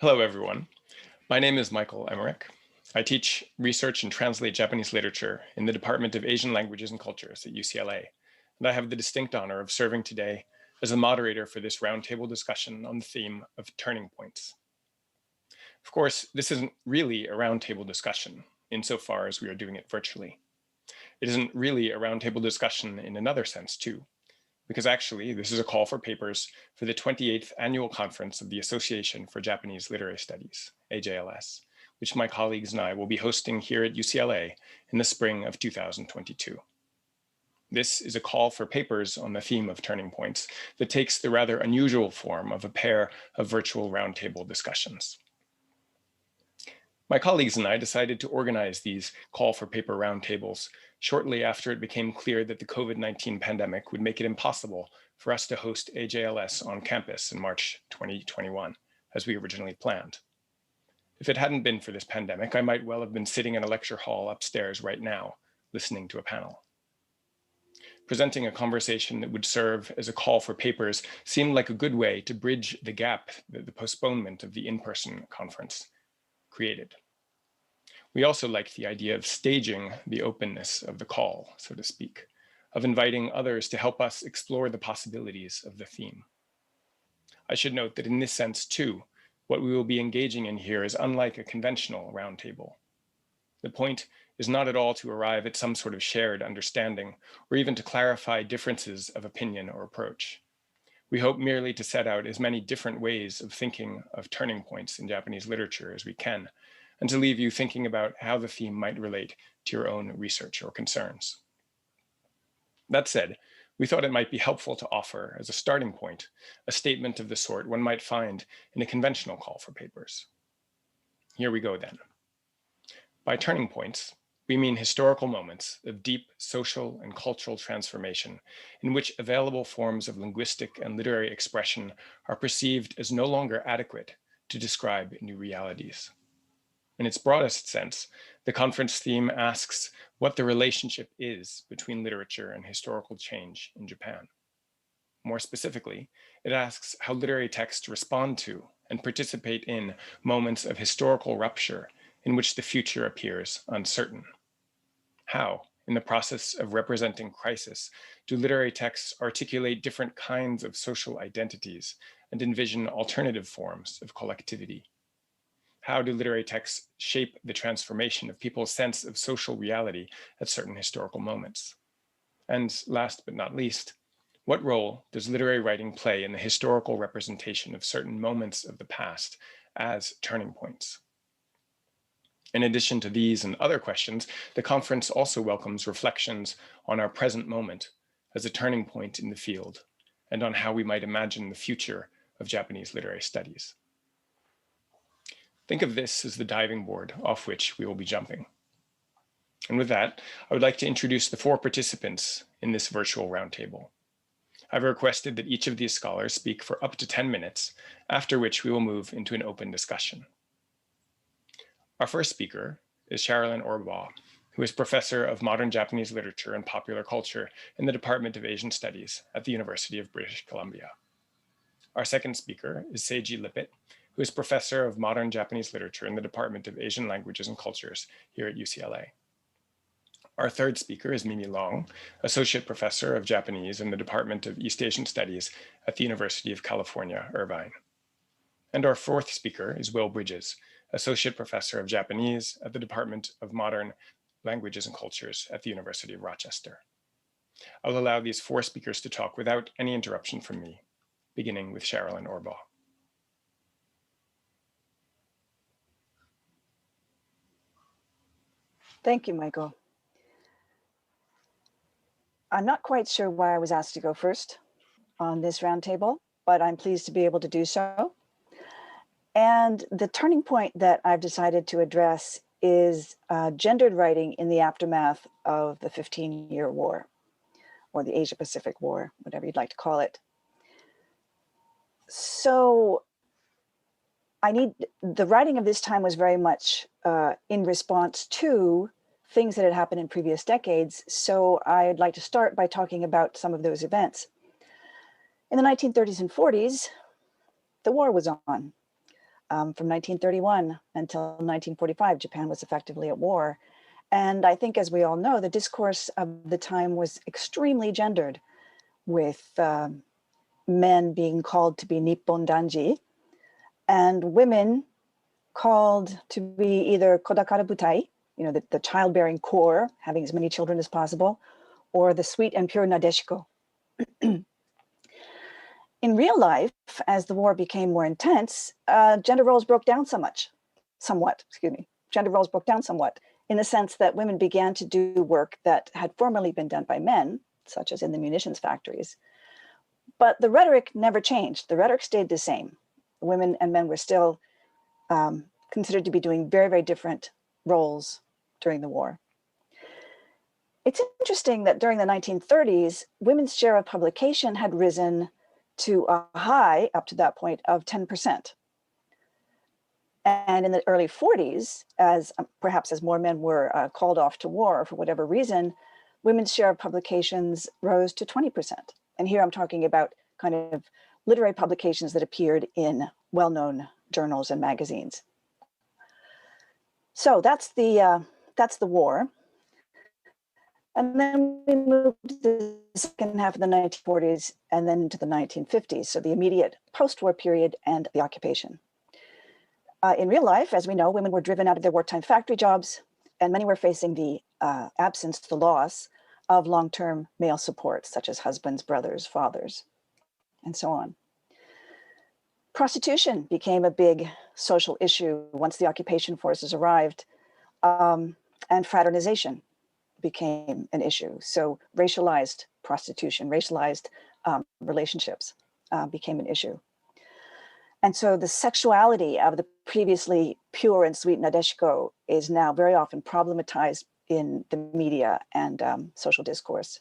Hello, everyone. My name is Michael Emmerich. I teach research and translate Japanese literature in the Department of Asian Languages and Cultures at UCLA, and I have the distinct honor of serving today as the moderator for this roundtable discussion on the theme of turning points. Of course, this isn't really a roundtable discussion, insofar as we are doing it virtually. It isn't really a roundtable discussion in another sense, too, because actually this is a call for papers for the 28th Annual Conference of the Association for Japanese Literary Studies, AJLS, which my colleagues and I will be hosting here at UCLA in the spring of 2022. This is a call for papers on the theme of turning points that takes the rather unusual form of a pair of virtual roundtable discussions. My colleagues and I decided to organize these call for paper roundtables shortly after it became clear that the COVID-19 pandemic would make it impossible for us to host AJLS on campus in March 2021, as we originally planned. If it hadn't been for this pandemic, I might well have been sitting in a lecture hall upstairs right now, listening to a panel. Presenting a conversation that would serve as a call for papers seemed like a good way to bridge the gap that the postponement of the in-person conference created. We also liked the idea of staging the openness of the call, so to speak, of inviting others to help us explore the possibilities of the theme. I should note that in this sense, too, what we will be engaging in here is unlike a conventional roundtable. The point is not at all to arrive at some sort of shared understanding, or even to clarify differences of opinion or approach. We hope merely to set out as many different ways of thinking of turning points in Japanese literature as we can, and to leave you thinking about how the theme might relate to your own research or concerns. That said, we thought it might be helpful to offer, as a starting point, a statement of the sort one might find in a conventional call for papers. Here we go then. By turning points, we mean historical moments of deep social and cultural transformation in which available forms of linguistic and literary expression are perceived as no longer adequate to describe new realities. In its broadest sense, the conference theme asks what the relationship is between literature and historical change in Japan. More specifically, it asks how literary texts respond to and participate in moments of historical rupture in which the future appears uncertain. How, in the process of representing crisis, do literary texts articulate different kinds of social identities and envision alternative forms of collectivity? How do literary texts shape the transformation of people's sense of social reality at certain historical moments? And last but not least, what role does literary writing play in the historical representation of certain moments of the past as turning points? In addition to these and other questions, the conference also welcomes reflections on our present moment as a turning point in the field and on how we might imagine the future of Japanese literary studies. Think of this as the diving board off which we will be jumping. And with that, I would like to introduce the 4 participants in this virtual roundtable. I've requested that each of these scholars speak for up to 10 minutes, after which we will move into an open discussion. Our first speaker is Sherilyn Orbaugh, who is Professor of Modern Japanese Literature and Popular Culture in the Department of Asian Studies at the University of British Columbia. Our second speaker is Seiji Lippett, who is Professor of Modern Japanese Literature in the Department of Asian Languages and Cultures here at UCLA. Our third speaker is Mimi Long, Associate Professor of Japanese in the Department of East Asian Studies at the University of California, Irvine. And our fourth speaker is Will Bridges, Associate Professor of Japanese at the Department of Modern Languages and Cultures at the University of Rochester. I'll allow these 4 speakers to talk without any interruption from me, beginning with Sherilyn Orbaugh. Thank you, Michael. I'm not quite sure why I was asked to go first on this roundtable, but I'm pleased to be able to do so. And the turning point that I've decided to address is gendered writing in the aftermath of the 15-year war, or the Asia-Pacific War, whatever you'd like to call it. So the writing of this time was very much in response to things that had happened in previous decades. So I'd like to start by talking about some of those events. In the 1930s and 40s, the war was on. From 1931 until 1945, Japan was effectively at war. And I think, as we all know, the discourse of the time was extremely gendered, with men being called to be Nippon Danji and women called to be either Kodakara Butai, the childbearing corps, having as many children as possible, or the sweet and pure Nadeshiko. In real life, as the war became more intense, gender roles broke down somewhat. Gender roles broke down somewhat, in the sense that women began to do work that had formerly been done by men, such as in the munitions factories. But the rhetoric never changed. The rhetoric stayed the same. Women and men were still considered to be doing very, very different roles during the war. It's interesting that during the 1930s, women's share of publication had risen to a high, up to that point, of 10%. And in the early 40s, perhaps as more men were called off to war for whatever reason, women's share of publications rose to 20%. And here I'm talking about kind of literary publications that appeared in well-known journals and magazines. So that's the war. And then we moved to the second half of the 1940s and then into the 1950s, so the immediate post-war period and the occupation. In real life, as we know, women were driven out of their wartime factory jobs, and many were facing the the loss of long-term male support, such as husbands, brothers, fathers, and so on. Prostitution became a big social issue once the occupation forces arrived, and fraternization became an issue. So racialized prostitution, racialized relationships became an issue. And so the sexuality of the previously pure and sweet Nadeshiko is now very often problematized in the media and social discourse.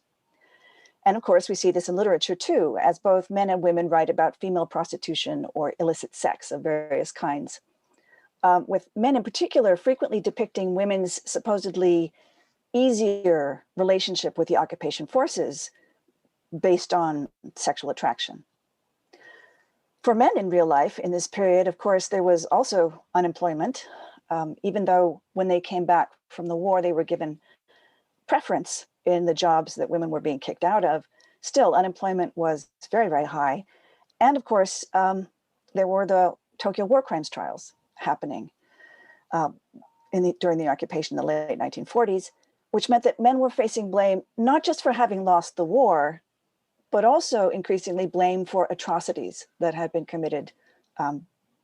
And of course, we see this in literature too, as both men and women write about female prostitution or illicit sex of various kinds, with men in particular frequently depicting women's supposedly easier relationship with the occupation forces based on sexual attraction. For men in real life in this period, of course, there was also unemployment, even though when they came back from the war, they were given preference in the jobs that women were being kicked out of. Still, unemployment was very, very high. And of course, there were the Tokyo war crimes trials happening during the occupation in the late 1940s, which meant that men were facing blame not just for having lost the war, but also increasingly blame for atrocities that had been committed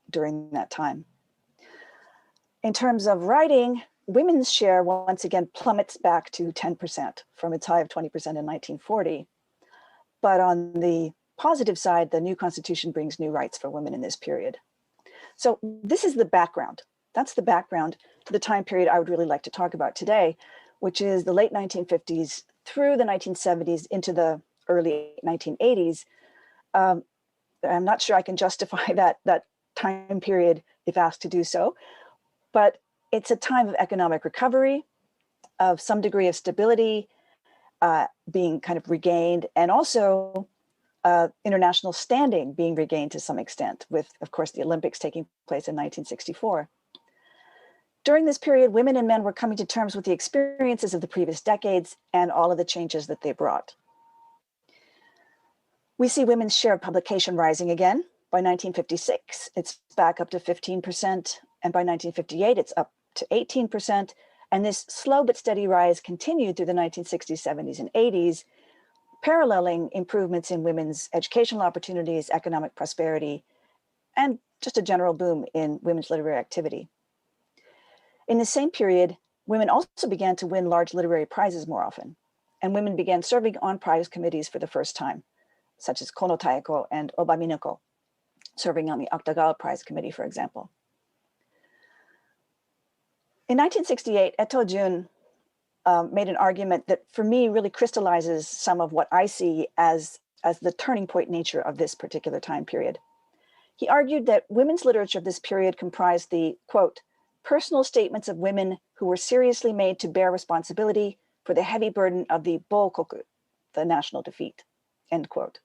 during that time. In terms of writing, women's share once again plummets back to 10% from its high of 20% in 1940. But on the positive side, the new constitution brings new rights for women in this period. So this is the background. That's the background to the time period I would really like to talk about today, which is the late 1950s through the 1970s into the early 1980s. I'm not sure I can justify that time period if asked to do so, but it's a time of economic recovery, of some degree of stability being kind of regained, and also international standing being regained to some extent, with, of course, the Olympics taking place in 1964. During this period, women and men were coming to terms with the experiences of the previous decades and all of the changes that they brought. We see women's share of publication rising again. By 1956, it's back up to 15%, and by 1958, it's up to 18%. And this slow but steady rise continued through the 1960s, 70s, and 80s, paralleling improvements in women's educational opportunities, economic prosperity, and just a general boom in women's literary activity. In the same period, women also began to win large literary prizes more often, and women began serving on prize committees for the first time, such as Kono Taeko and Oba Minako, serving on the Akutagawa Prize Committee, for example. In 1968, Eto Jun made an argument that for me really crystallizes some of what I see as the turning point nature of this particular time period. He argued that women's literature of this period comprised the, quote, personal statements of women who were seriously made to bear responsibility for the heavy burden of the Bokoku, the national defeat, end quote.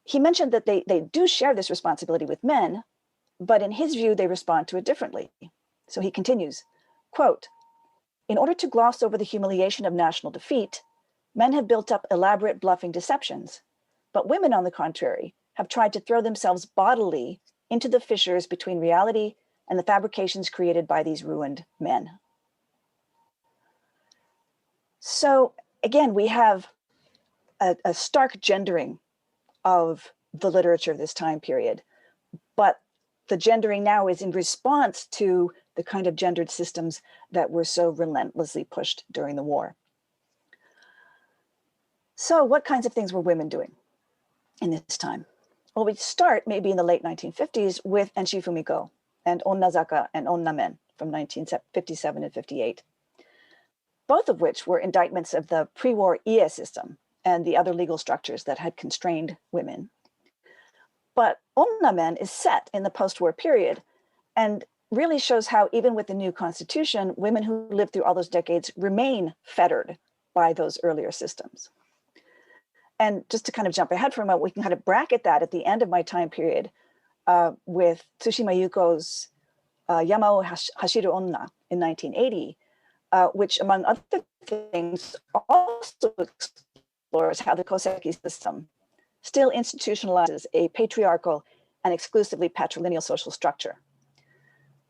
He mentioned that they do share this responsibility with men, But in his view, they respond to it differently. So he continues, quote, "In order to gloss over the humiliation of national defeat, men have built up elaborate bluffing deceptions, but women, on the contrary, have tried to throw themselves bodily into the fissures between reality and the fabrications created by these ruined men." So again, we have a stark gendering of the literature of this time period, but the gendering now is in response to the kind of gendered systems that were so relentlessly pushed during the war. So what kinds of things were women doing in this time? Well, we start maybe in the late 1950s with Enshi Fumiko and Onnazaka and Onnamen from 1957 and 58, both of which were indictments of the pre-war ie system and the other legal structures that had constrained women. But Onnamen is set in the post-war period and really shows how even with the new constitution, women who lived through all those decades remain fettered by those earlier systems. And just to kind of jump ahead for a moment, we can kind of bracket that at the end of my time period with Tsushima Yuko's Yama Hashiru Onna in 1980, which among other things also explores how the Koseki system still institutionalizes a patriarchal and exclusively patrilineal social structure.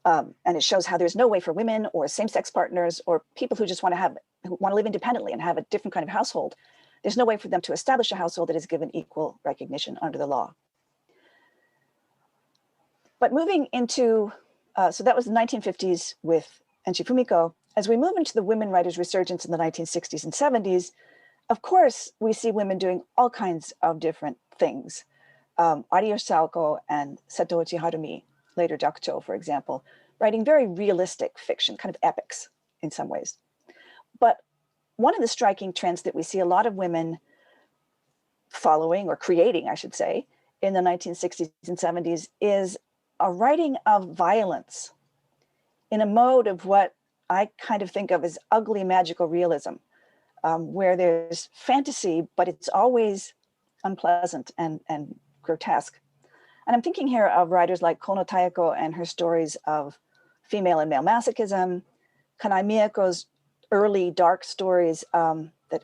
And it shows how there's no way for women or same-sex partners or people who just want to live independently and have a different kind of household. There's no way for them to establish a household that is given equal recognition under the law. But moving into, so that was the 1950s with Enshi Fumiko. As we move into the women writers' resurgence in the 1960s and 70s, of course, we see women doing all kinds of different things. Aria Saoko and Setouchi Harumi, later Jakucho, for example, writing very realistic fiction, kind of epics in some ways. But one of the striking trends that we see a lot of women following or creating, I should say, in the 1960s and 70s is a writing of violence in a mode of what I kind of think of as ugly magical realism, where there's fantasy, but it's always unpleasant and grotesque. And I'm thinking here of writers like Kono Tayako and her stories of female and male masochism, Kanai Miyako's early dark stories that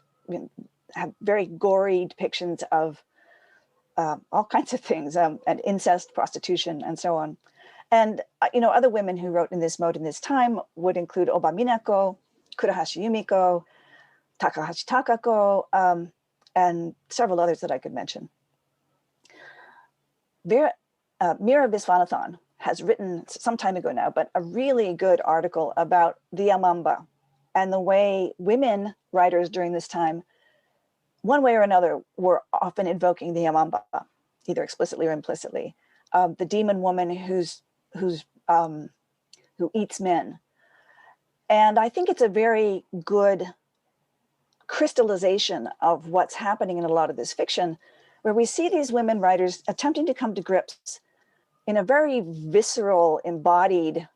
have very gory depictions of all kinds of things, and incest, prostitution, and so on. And other women who wrote in this mode in this time would include Oba Minako, Kurahashi Yumiko, Takahashi Takako, and several others that I could mention. Mira Viswanathan has written some time ago now, but a really good article about the Yamamba and the way women writers during this time, one way or another, were often invoking the Yamamba, either explicitly or implicitly. The demon woman who eats men. And I think it's a very good crystallization of what's happening in a lot of this fiction, where we see these women writers attempting to come to grips in a very visceral, embodied,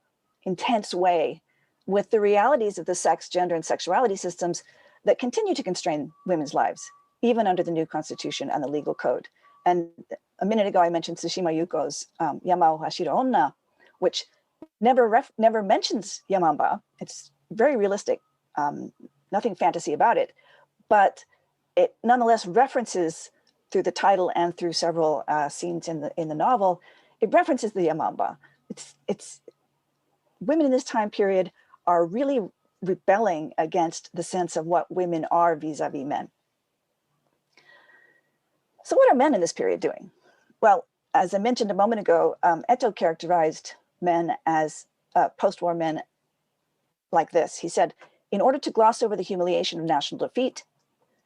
intense way with the realities of the sex, gender, and sexuality systems that continue to constrain women's lives, even under the new constitution and the legal code. And a minute ago, I mentioned Tsushima Yuko's Yama Hashiru Onna, which never mentions Yamamba. It's very realistic, nothing fantasy about it, but it nonetheless references through the title and through several scenes in the novel, it references the Yamamba. It's women in this time period are really rebelling against the sense of what women are vis-a-vis men. So what are men in this period doing? Well, as I mentioned a moment ago, Eto characterized men as post-war men like this. He said, in order to gloss over the humiliation of national defeat,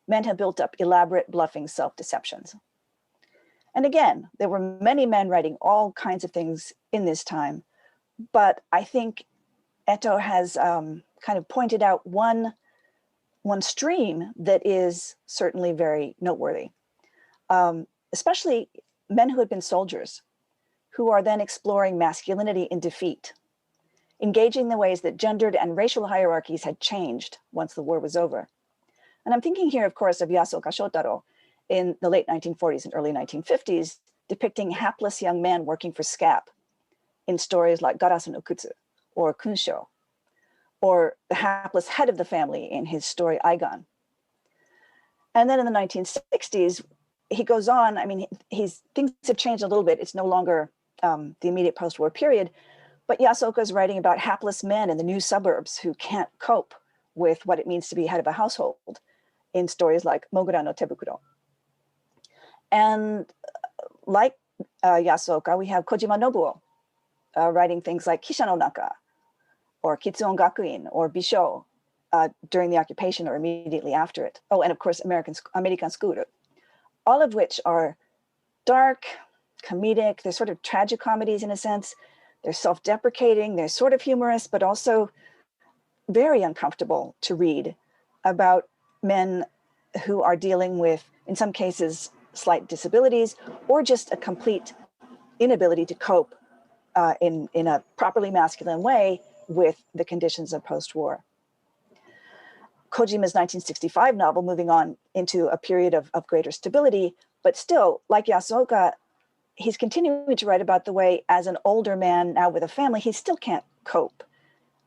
men have built up elaborate bluffing self-deceptions. And again, there were many men writing all kinds of things in this time, but I think Eto has kind of pointed out one stream that is certainly very noteworthy, especially men who had been soldiers, who are then exploring masculinity in defeat, engaging the ways that gendered and racial hierarchies had changed once the war was over. And I'm thinking here, of course, of Yasuoka Shotaro in the late 1940s and early 1950s, depicting hapless young men working for SCAP, in stories like Garasu no Kutsu or Kunsho, or the hapless head of the family in his story Aigan. And then in the 1960s, he goes on. I mean, things have changed a little bit. It's no longer the immediate post-war period, but Yasuoka is writing about hapless men in the new suburbs who can't cope with what it means to be head of a household in stories like Mogura no Tebukuro. And like Yasuoka, we have Kojima Nobuo writing things like Kisha no Naka or Kitsuon Gakuin or Bisho during the occupation or immediately after it. Oh, and of course, American School, all of which are dark, comedic. They're sort of tragicomedies in a sense. They're self-deprecating. They're sort of humorous, but also very uncomfortable to read about men who are dealing with, in some cases, slight disabilities or just a complete inability to cope in a properly masculine way with the conditions of post-war. Kojima's 1965 novel, moving on into a period of greater stability, but still, like Yasuoka, he's continuing to write about the way, as an older man now with a family, he still can't cope.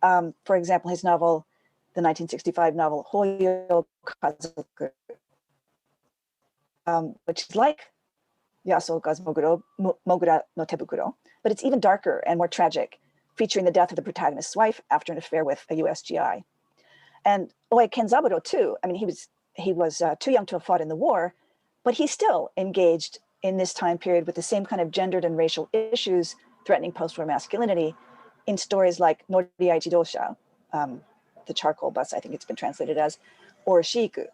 For example, his novel, the 1965 novel, Hoyo Kazoku, which is like Yasuoka's Mogura no Tebukuro, but it's even darker and more tragic, featuring the death of the protagonist's wife after an affair with a USGI. And Oe Kenzaburo too. I mean, he was too young to have fought in the war, but he still engaged in this time period with the same kind of gendered and racial issues threatening post-war masculinity in stories like Noriai Jidosha, the charcoal bus, I think it's been translated as, or Shiiku,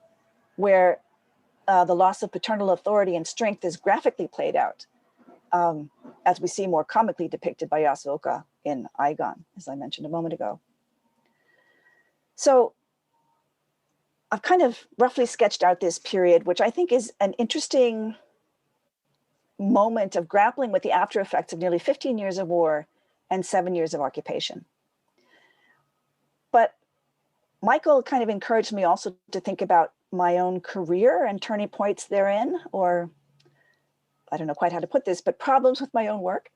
where the loss of paternal authority and strength is graphically played out, as we see more comically depicted by Yasuoka in Aigan, as I mentioned a moment ago. So I've kind of roughly sketched out this period, which I think is an interesting moment of grappling with the after effects of nearly 15 years of war and 7 years of occupation. But Michael kind of encouraged me also to think about my own career and turning points therein, or I don't know quite how to put this, but problems with my own work.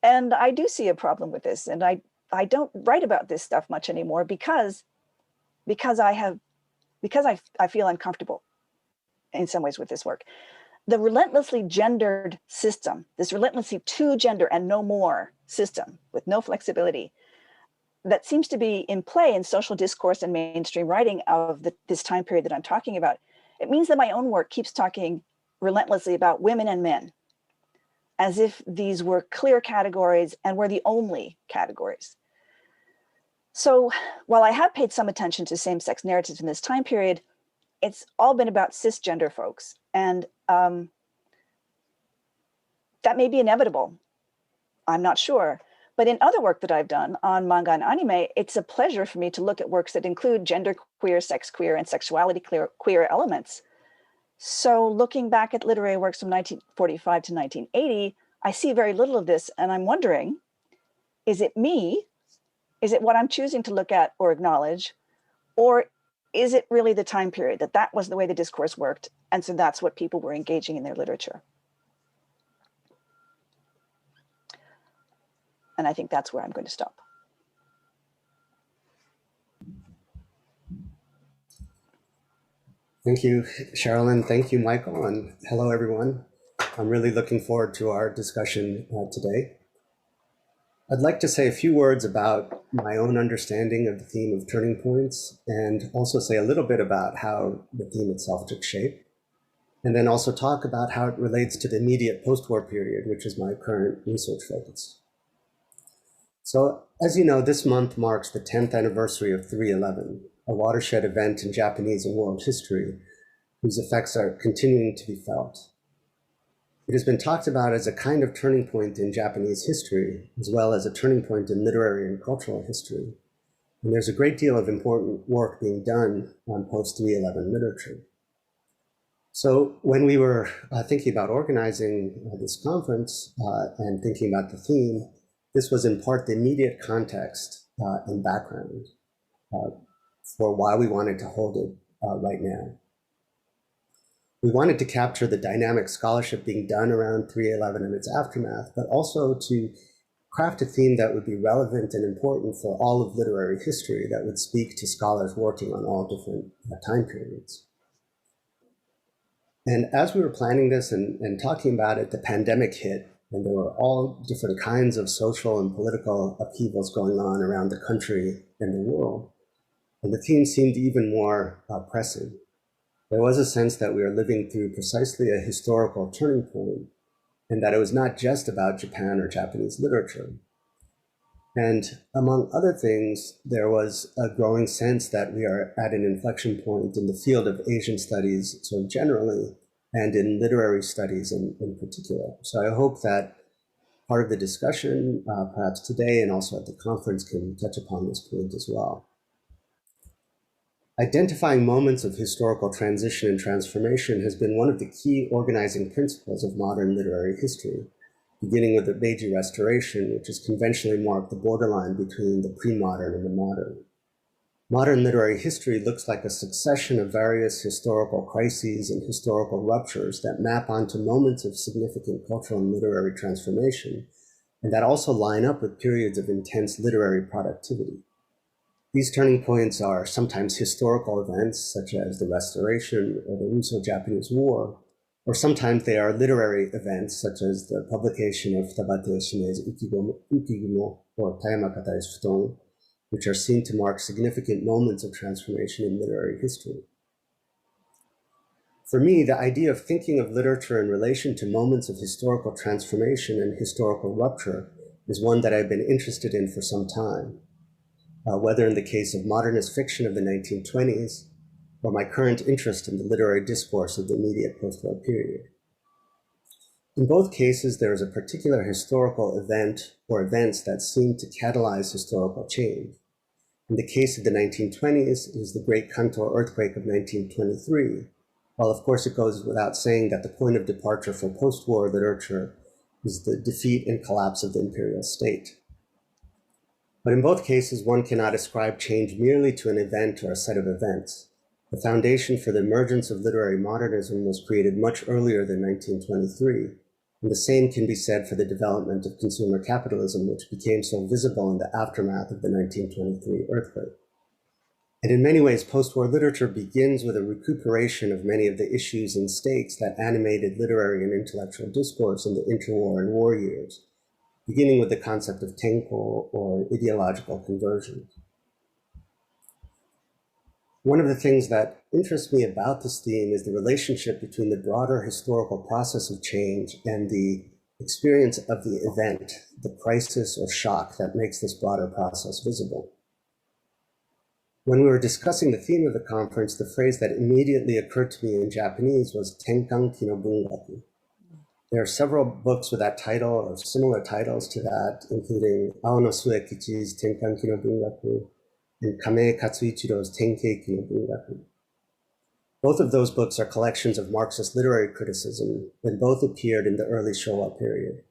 And I do see a problem with this. And I don't write about this stuff much anymore because I feel uncomfortable in some ways with this work. The relentlessly gendered system, this relentlessly to gender and no more system with no flexibility that seems to be in play in social discourse and mainstream writing of this time period that I'm talking about, it means that my own work keeps talking relentlessly about women and men, as if these were clear categories and were the only categories. So while I have paid some attention to same-sex narratives in this time period, it's all been about cisgender folks. And that may be inevitable. I'm not sure. But in other work that I've done on manga and anime, it's a pleasure for me to look at works that include gender queer, sex queer, and sexuality queer elements. So looking back at literary works from 1945 to 1980, I see very little of this. And I'm wondering, is it me? Is it what I'm choosing to look at or acknowledge? Or is it really the time period that was the way the discourse worked? And so that's what people were engaging in their literature. And I think that's where I'm going to stop. Thank you, Sherilyn. Thank you, Michael. And hello, everyone. I'm really looking forward to our discussion today. I'd like to say a few words about my own understanding of the theme of turning points, and also say a little bit about how the theme itself took shape, and then also talk about how it relates to the immediate post-war period, which is my current research focus. So, as you know, this month marks the 10th anniversary of 3/11, a watershed event in Japanese and world history whose effects are continuing to be felt. It has been talked about as a kind of turning point in Japanese history, as well as a turning point in literary and cultural history. And there's a great deal of important work being done on post-3/11 literature. So when we were thinking about organizing this conference and thinking about the theme, this was in part the immediate context and background for why we wanted to hold it right now. We wanted to capture the dynamic scholarship being done around 3/11 and its aftermath, but also to craft a theme that would be relevant and important for all of literary history that would speak to scholars working on all different time periods. And as we were planning this and talking about it, the pandemic hit, and there were all different kinds of social and political upheavals going on around the country and the world. And the theme seemed even more pressing. There was a sense that we were living through precisely a historical turning point, and that it was not just about Japan or Japanese literature. And among other things, there was a growing sense that we are at an inflection point in the field of Asian studies sort of generally, and in literary studies in particular. So I hope that part of the discussion, perhaps today and also at the conference, can touch upon this point as well. Identifying moments of historical transition and transformation has been one of the key organizing principles of modern literary history, beginning with the Meiji Restoration, which has conventionally marked the borderline between the pre-modern and the modern. Modern literary history looks like a succession of various historical crises and historical ruptures that map onto moments of significant cultural and literary transformation, and that also line up with periods of intense literary productivity. These turning points are sometimes historical events, such as the Restoration or the Russo-Japanese War, or sometimes they are literary events, such as the publication of Tabate Shime's Ukigumo or Tayama Katai's Futon, which are seen to mark significant moments of transformation in literary history. For me, the idea of thinking of literature in relation to moments of historical transformation and historical rupture is one that I've been interested in for some time. Whether in the case of modernist fiction of the 1920s, or my current interest in the literary discourse of the immediate post-war period. In both cases, there is a particular historical event or events that seem to catalyze historical change. In the case of the 1920s, it was the Great Kanto earthquake of 1923, while of course it goes without saying that the point of departure for post-war literature is the defeat and collapse of the imperial state. But in both cases, one cannot ascribe change merely to an event or a set of events. The foundation for the emergence of literary modernism was created much earlier than 1923, and the same can be said for the development of consumer capitalism, which became so visible in the aftermath of the 1923 earthquake. And in many ways, post-war literature begins with a recuperation of many of the issues and stakes that animated literary and intellectual discourse in the interwar and war years, beginning with the concept of tenko, or ideological conversion. One of the things that interests me about this theme is the relationship between the broader historical process of change and the experience of the event, the crisis or shock that makes this broader process visible. When we were discussing the theme of the conference, the phrase that immediately occurred to me in Japanese was Tenkanki no Bungaku. There are several books with that title or similar titles to that, including Aono Suekichi's Tenkanki no Bungaku and Kame Katsuichiro's Tenkeiki no Bungaku. Both of those books are collections of Marxist literary criticism, and both appeared in the early Showa period,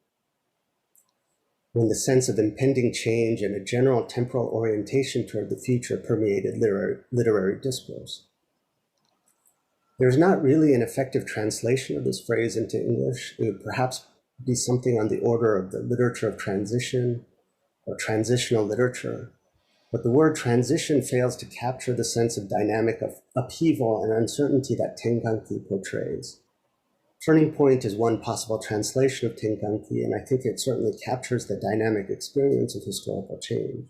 when the sense of impending change and a general temporal orientation toward the future permeated literary discourse. There's not really an effective translation of this phrase into English. It would perhaps be something on the order of the literature of transition or transitional literature. But the word transition fails to capture the sense of dynamic of upheaval and uncertainty that Tenkanki portrays. Turning point is one possible translation of Tenkanki, and I think it certainly captures the dynamic experience of historical change.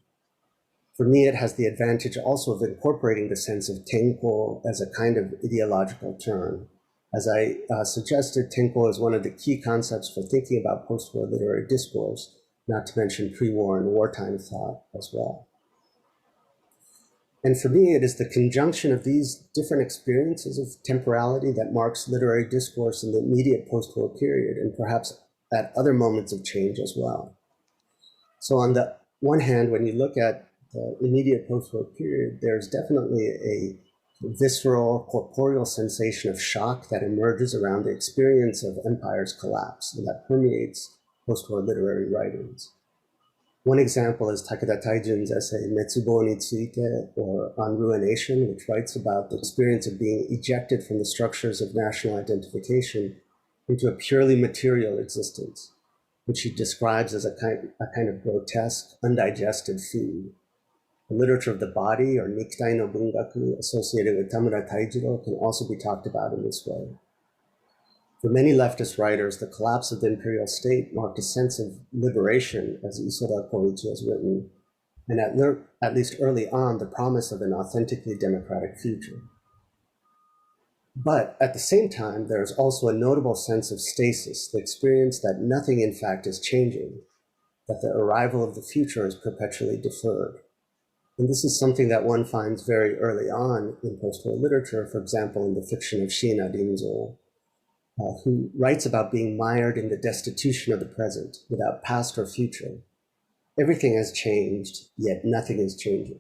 For me, it has the advantage also of incorporating the sense of tenko as a kind of ideological term. As I suggested, tenko is one of the key concepts for thinking about post-war literary discourse, not to mention pre-war and wartime thought as well. And for me, it is the conjunction of these different experiences of temporality that marks literary discourse in the immediate post-war period, and perhaps at other moments of change as well. So on the one hand, when you look at the immediate post-war period, there's definitely a visceral, corporeal sensation of shock that emerges around the experience of empire's collapse, and that permeates post-war literary writings. One example is Takeda Taijin's essay Metsubo ni Tsuite, or On Ruination, which writes about the experience of being ejected from the structures of national identification into a purely material existence. which he describes as a kind of grotesque, undigested food. The literature of the body, or Nikitai no Bungaku, associated with Tamura Taijiro, can also be talked about in this way. For many leftist writers, the collapse of the imperial state marked a sense of liberation, as Isoda Koichi has written, and at least early on, the promise of an authentically democratic future. But at the same time, there is also a notable sense of stasis, the experience that nothing in fact is changing, that the arrival of the future is perpetually deferred. And this is something that one finds very early on in post-war literature, for example, in the fiction of Shiina Rinzo, who writes about being mired in the destitution of the present, without past or future. Everything has changed, yet nothing is changing.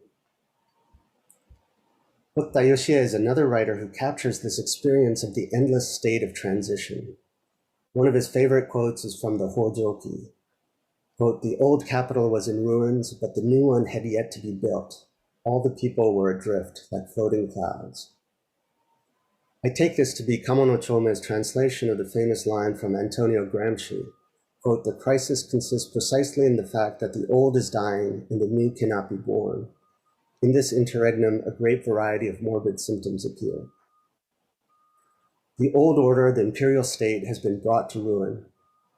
Hotta Yoshie is another writer who captures this experience of the endless state of transition. One of his favorite quotes is from the Hojoki. Quote, "The old capital was in ruins, but the new one had yet to be built. All the people were adrift, like floating clouds." I take this to be Kamo no Chome's translation of the famous line from Antonio Gramsci. Quote, "The crisis consists precisely in the fact that the old is dying and the new cannot be born. In this interregnum, a great variety of morbid symptoms appear." The old order, the imperial state, has been brought to ruin.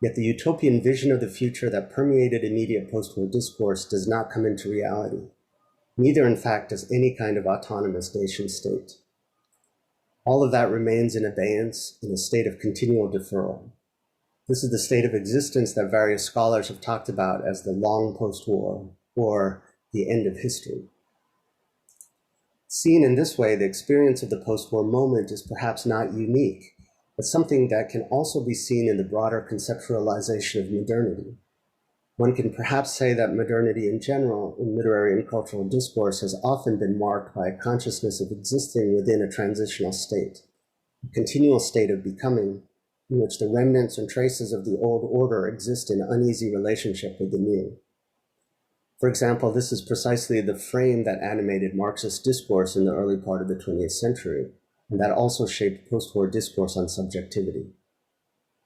Yet the utopian vision of the future that permeated immediate post-war discourse does not come into reality. Neither, in fact, does any kind of autonomous nation state. All of that remains in abeyance, in a state of continual deferral. This is the state of existence that various scholars have talked about as the long post-war, or the end of history. Seen in this way, the experience of the post-war moment is perhaps not unique, but something that can also be seen in the broader conceptualization of modernity. One can perhaps say that modernity in general, in literary and cultural discourse, has often been marked by a consciousness of existing within a transitional state, a continual state of becoming, in which the remnants and traces of the old order exist in uneasy relationship with the new. For example, this is precisely the frame that animated Marxist discourse in the early part of the 20th century, and that also shaped post-war discourse on subjectivity.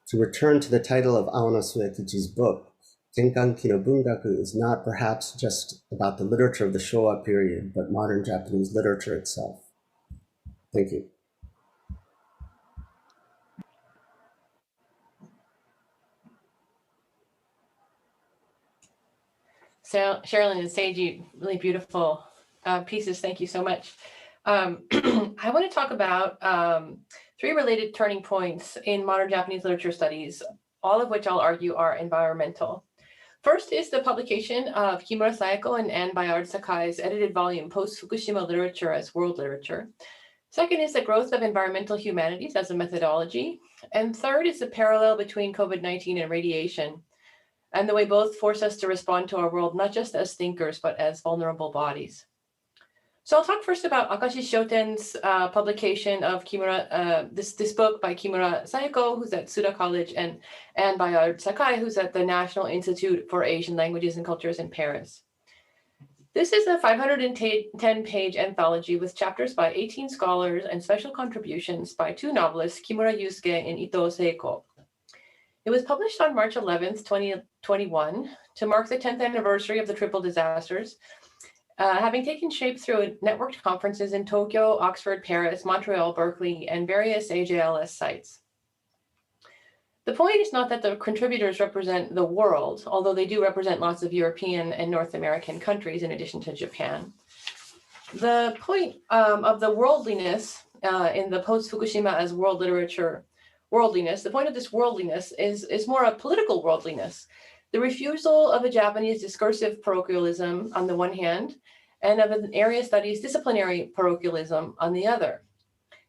To return to the title of Aono Suekichi's book, Tenkanki no Bungaku is not perhaps just about the literature of the Showa period, but modern Japanese literature itself. Thank you. So Sherilyn and Seiji, really beautiful pieces. Thank you so much. I want to talk about three related turning points in modern Japanese literature studies, all of which I'll argue are environmental. First is the publication of Kimura Sayako and Anne Bayard Sakai's edited volume, Post-Fukushima Literature as World Literature. Second is the growth of environmental humanities as a methodology. And third is the parallel between COVID-19 and radiation, and the way both force us to respond to our world, not just as thinkers, but as vulnerable bodies. So I'll talk first about Akashi Shoten's publication of Kimura, this book by Kimura Sayako, who's at Tsuda College, and Anne Bayard Sakai, who's at the National Institute for Asian Languages and Cultures in Paris. This is a 510-page anthology with chapters by 18 scholars and special contributions by two novelists, Kimura Yusuke and Ito Seiko. It was published on March 11th, 2021, to mark the 10th anniversary of the triple disasters, having taken shape through networked conferences in Tokyo, Oxford, Paris, Montreal, Berkeley, and various AJLS sites. The point is not that the contributors represent the world, although they do represent lots of European and North American countries in addition to Japan. The point of the worldliness in the post-Fukushima as world literature, the point of this worldliness is more a political worldliness. The refusal of a Japanese discursive parochialism on the one hand, and of an area studies disciplinary parochialism on the other.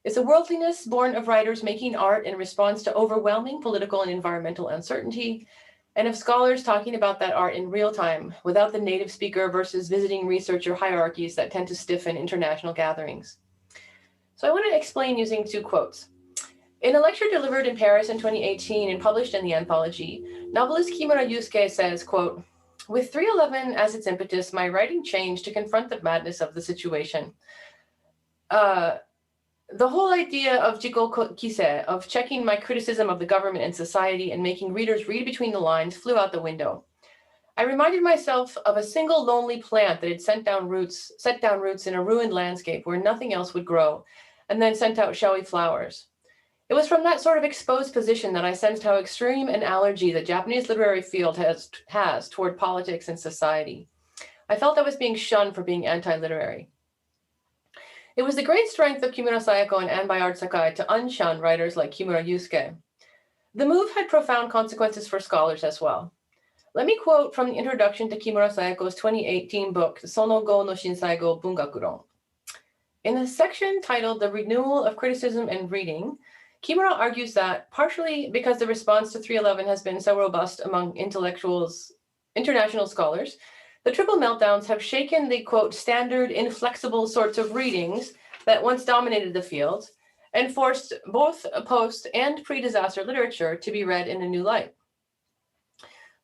It's a worldliness born of writers making art in response to overwhelming political and environmental uncertainty, and of scholars talking about that art in real time without the native speaker versus visiting researcher hierarchies that tend to stiffen international gatherings. So I want to explain using two quotes. In a lecture delivered in Paris in 2018 and published in the anthology, novelist Kimura Yusuke says, quote, "With 311 as its impetus, my writing changed to confront the madness of the situation. The whole idea of jiko-kise, of checking my criticism of the government and society and making readers read between the lines, flew out the window. I reminded myself of a single lonely plant that had set down roots in a ruined landscape where nothing else would grow, and then sent out showy flowers. It was from that sort of exposed position that I sensed how extreme an allergy the Japanese literary field has toward politics and society. I felt I was being shunned for being anti-literary. It was the great strength of Kimura Sayako and Anne Bayard Sakai to unshun writers like Kimura Yusuke. The move had profound consequences for scholars as well. Let me quote from the introduction to Kimura Sayako's 2018 book, Sono Go no Shinsai Go Bungakuron. In the section titled The Renewal of Criticism and Reading, Kimura argues that, partially because the response to 311 has been so robust among international scholars, the triple meltdowns have shaken the, quote, standard, inflexible sorts of readings that once dominated the field and forced both post and pre-disaster literature to be read in a new light.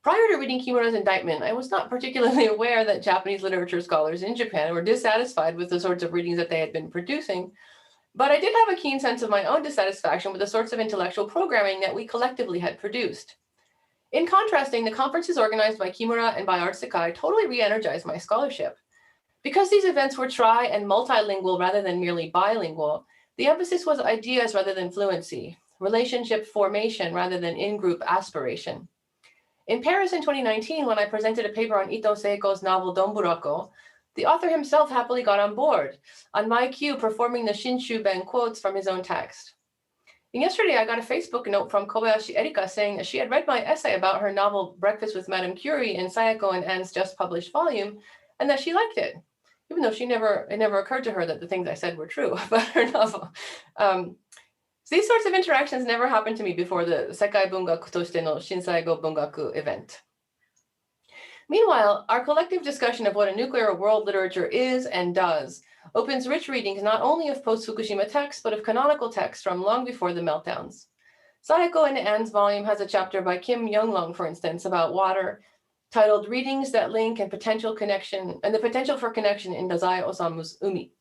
Prior to reading Kimura's indictment, I was not particularly aware that Japanese literature scholars in Japan were dissatisfied with the sorts of readings that they had been producing, but I did have a keen sense of my own dissatisfaction with the sorts of intellectual programming that we collectively had produced. In contrasting, the conferences organized by Kimura and Bayard Sakai totally re-energized my scholarship. Because these events were tri- and multilingual rather than merely bilingual, the emphasis was ideas rather than fluency, relationship formation rather than in-group aspiration. In Paris in 2019, when I presented a paper on Ito Seiko's novel Domburako, the author himself happily got on board, on my cue performing the Shinshuben quotes from his own text. And yesterday, I got a Facebook note from Kobayashi Erika saying that she had read my essay about her novel Breakfast with Madame Curie in Sayako and Anne's just published volume, and that she liked it, even though it never occurred to her that the things I said were true about her novel. These sorts of interactions never happened to me before the Sekai Bungaku Toshite no Shinsai Go Bungaku event. Meanwhile, our collective discussion of what a nuclear world literature is and does opens rich readings not only of post-Fukushima texts, but of canonical texts from long before the meltdowns. Sayako and Anne's volume has a chapter by Kim Younglung, for instance, about water, titled Readings That Link and Potential Connection and the Potential for Connection in Dazai Osamu's Umi.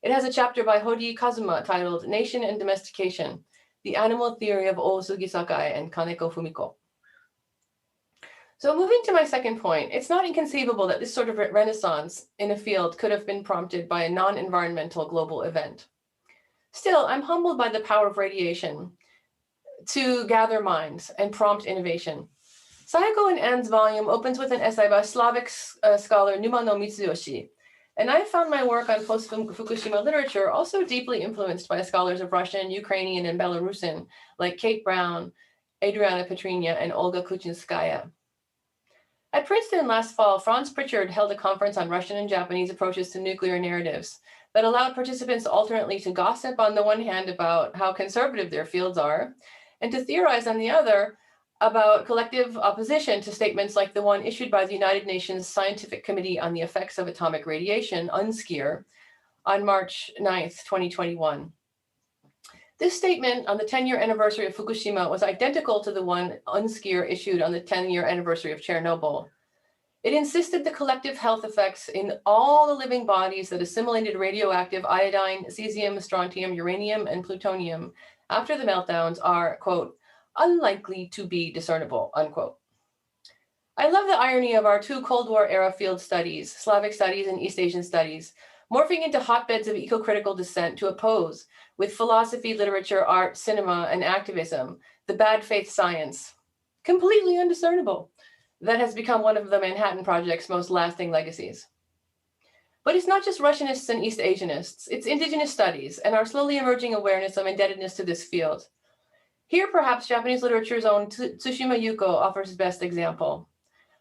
It has a chapter by Hori Kazuma titled Nation and Domestication, The Animal Theory of Osugi Sakai and Kaneko Fumiko. So moving to my second point, it's not inconceivable that this sort of renaissance in a field could have been prompted by a non-environmental global event. Still, I'm humbled by the power of radiation to gather minds and prompt innovation. Sayako and Anne's volume opens with an essay by Slavic scholar Numano Mitsuyoshi, and I found my work on post-Fukushima literature also deeply influenced by scholars of Russian, Ukrainian, and Belarusian, like Kate Brown, Adriana Petrinia, and Olga Kuchinskaya. At Princeton last fall, Franz Pritchard held a conference on Russian and Japanese approaches to nuclear narratives that allowed participants alternately to gossip on the one hand about how conservative their fields are, and to theorize on the other about collective opposition to statements like the one issued by the United Nations Scientific Committee on the Effects of Atomic Radiation, UNSCEAR, on March 9th, 2021. This statement on the 10-year anniversary of Fukushima was identical to the one UNSCEAR issued on the 10-year anniversary of Chernobyl. It insisted the collective health effects in all the living bodies that assimilated radioactive iodine, cesium, strontium, uranium, and plutonium after the meltdowns are, quote, unlikely to be discernible, unquote. I love the irony of our two Cold War era field studies, Slavic studies and East Asian studies, morphing into hotbeds of eco-critical dissent to oppose with philosophy, literature, art, cinema, and activism, the bad faith science, completely undiscernible, that has become one of the Manhattan Project's most lasting legacies. But it's not just Russianists and East Asianists, it's indigenous studies and our slowly emerging awareness of indebtedness to this field. Here, perhaps Japanese literature's own Tsushima Yuko offers his best example.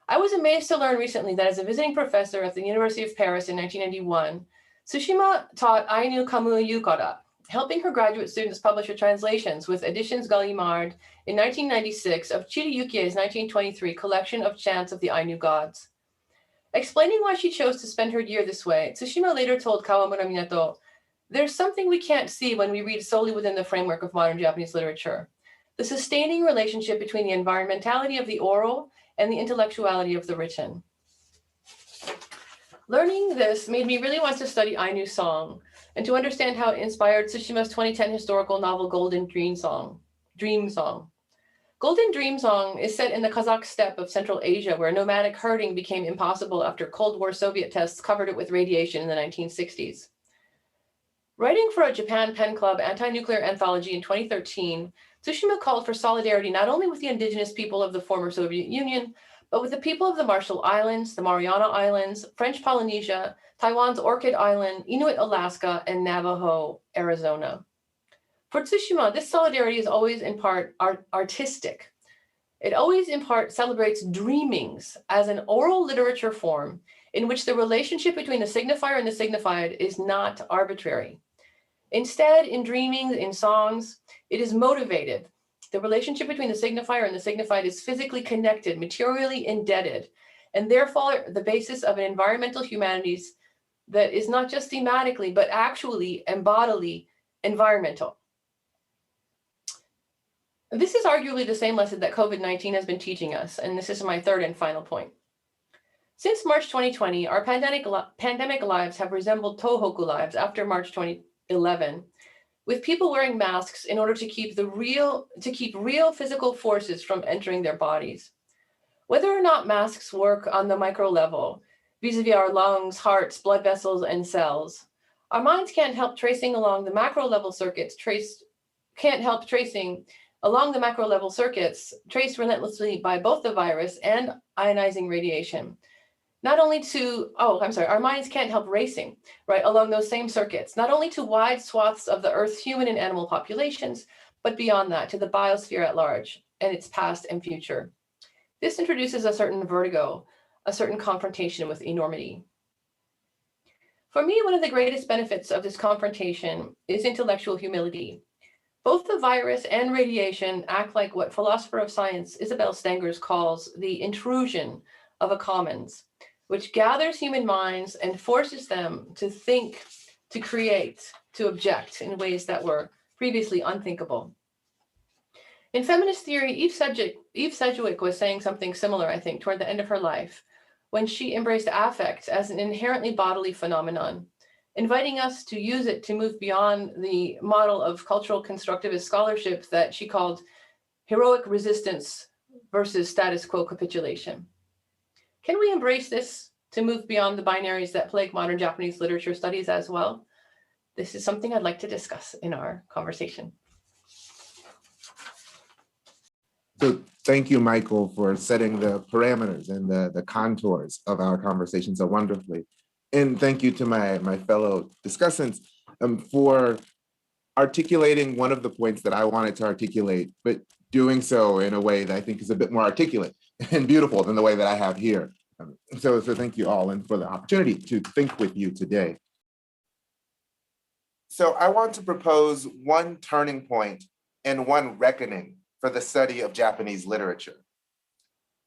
I was amazed to learn recently that as a visiting professor at the University of Paris in 1991, Tsushima taught Ainu Kamu Yukara, helping her graduate students publish her translations with Editions Gallimard in 1996 of Chiri Yukie's 1923 collection of chants of the Ainu gods. Explaining why she chose to spend her year this way, Tsushima later told Kawamura Minato, "There's something we can't see when we read solely within the framework of modern Japanese literature. The sustaining relationship between the environmentality of the oral and the intellectuality of the written." Learning this made me really want to study Ainu song, and to understand how it inspired Tsushima's 2010 historical novel Golden Dream Song. Golden Dream Song is set in the Kazakh steppe of Central Asia, where nomadic herding became impossible after Cold War Soviet tests covered it with radiation in the 1960s. Writing for a Japan Pen Club anti-nuclear anthology in 2013, Tsushima called for solidarity not only with the indigenous people of the former Soviet Union, but with the people of the Marshall Islands, the Mariana Islands, French Polynesia, Taiwan's Orchid Island, Inuit Alaska, and Navajo, Arizona. For Tsushima, this solidarity is always in part artistic. It always in part celebrates dreamings as an oral literature form in which the relationship between the signifier and the signified is not arbitrary. Instead, in dreamings, in songs, it is motivated. The relationship between the signifier and the signified is physically connected, materially indebted, and therefore the basis of an environmental humanities that is not just thematically, but actually and bodily environmental. This is arguably the same lesson that COVID-19 has been teaching us, and this is my third and final point. Since March 2020, our pandemic lives have resembled Tohoku lives after March 2011, with people wearing masks in order to keep real physical forces from entering their bodies. Whether or not masks work on the micro level, vis-a-vis our lungs, hearts, blood vessels, and cells, our minds can't help tracing along the macro level circuits traced relentlessly by both the virus and ionizing radiation. Our minds can't help racing, right, along those same circuits, not only to wide swaths of the Earth's human and animal populations, but beyond that, to the biosphere at large and its past and future. This introduces a certain vertigo, a certain confrontation with enormity. For me, one of the greatest benefits of this confrontation is intellectual humility. Both the virus and radiation act like what philosopher of science Isabel Stengers calls the intrusion of a commons, which gathers human minds and forces them to think, to create, to object in ways that were previously unthinkable. In feminist theory, Eve Sedgwick was saying something similar, I think, toward the end of her life, when she embraced affect as an inherently bodily phenomenon, inviting us to use it to move beyond the model of cultural constructivist scholarship that she called heroic resistance versus status quo capitulation. Can we embrace this to move beyond the binaries that plague modern Japanese literature studies as well? This is something I'd like to discuss in our conversation. So thank you, Michael, for setting the parameters and the contours of our conversation so wonderfully. And thank you to my fellow discussants for articulating one of the points that I wanted to articulate, but doing so in a way that I think is a bit more articulate and beautiful than the way that I have here. So thank you all and for the opportunity to think with you today. So I want to propose one turning point and one reckoning for the study of Japanese literature.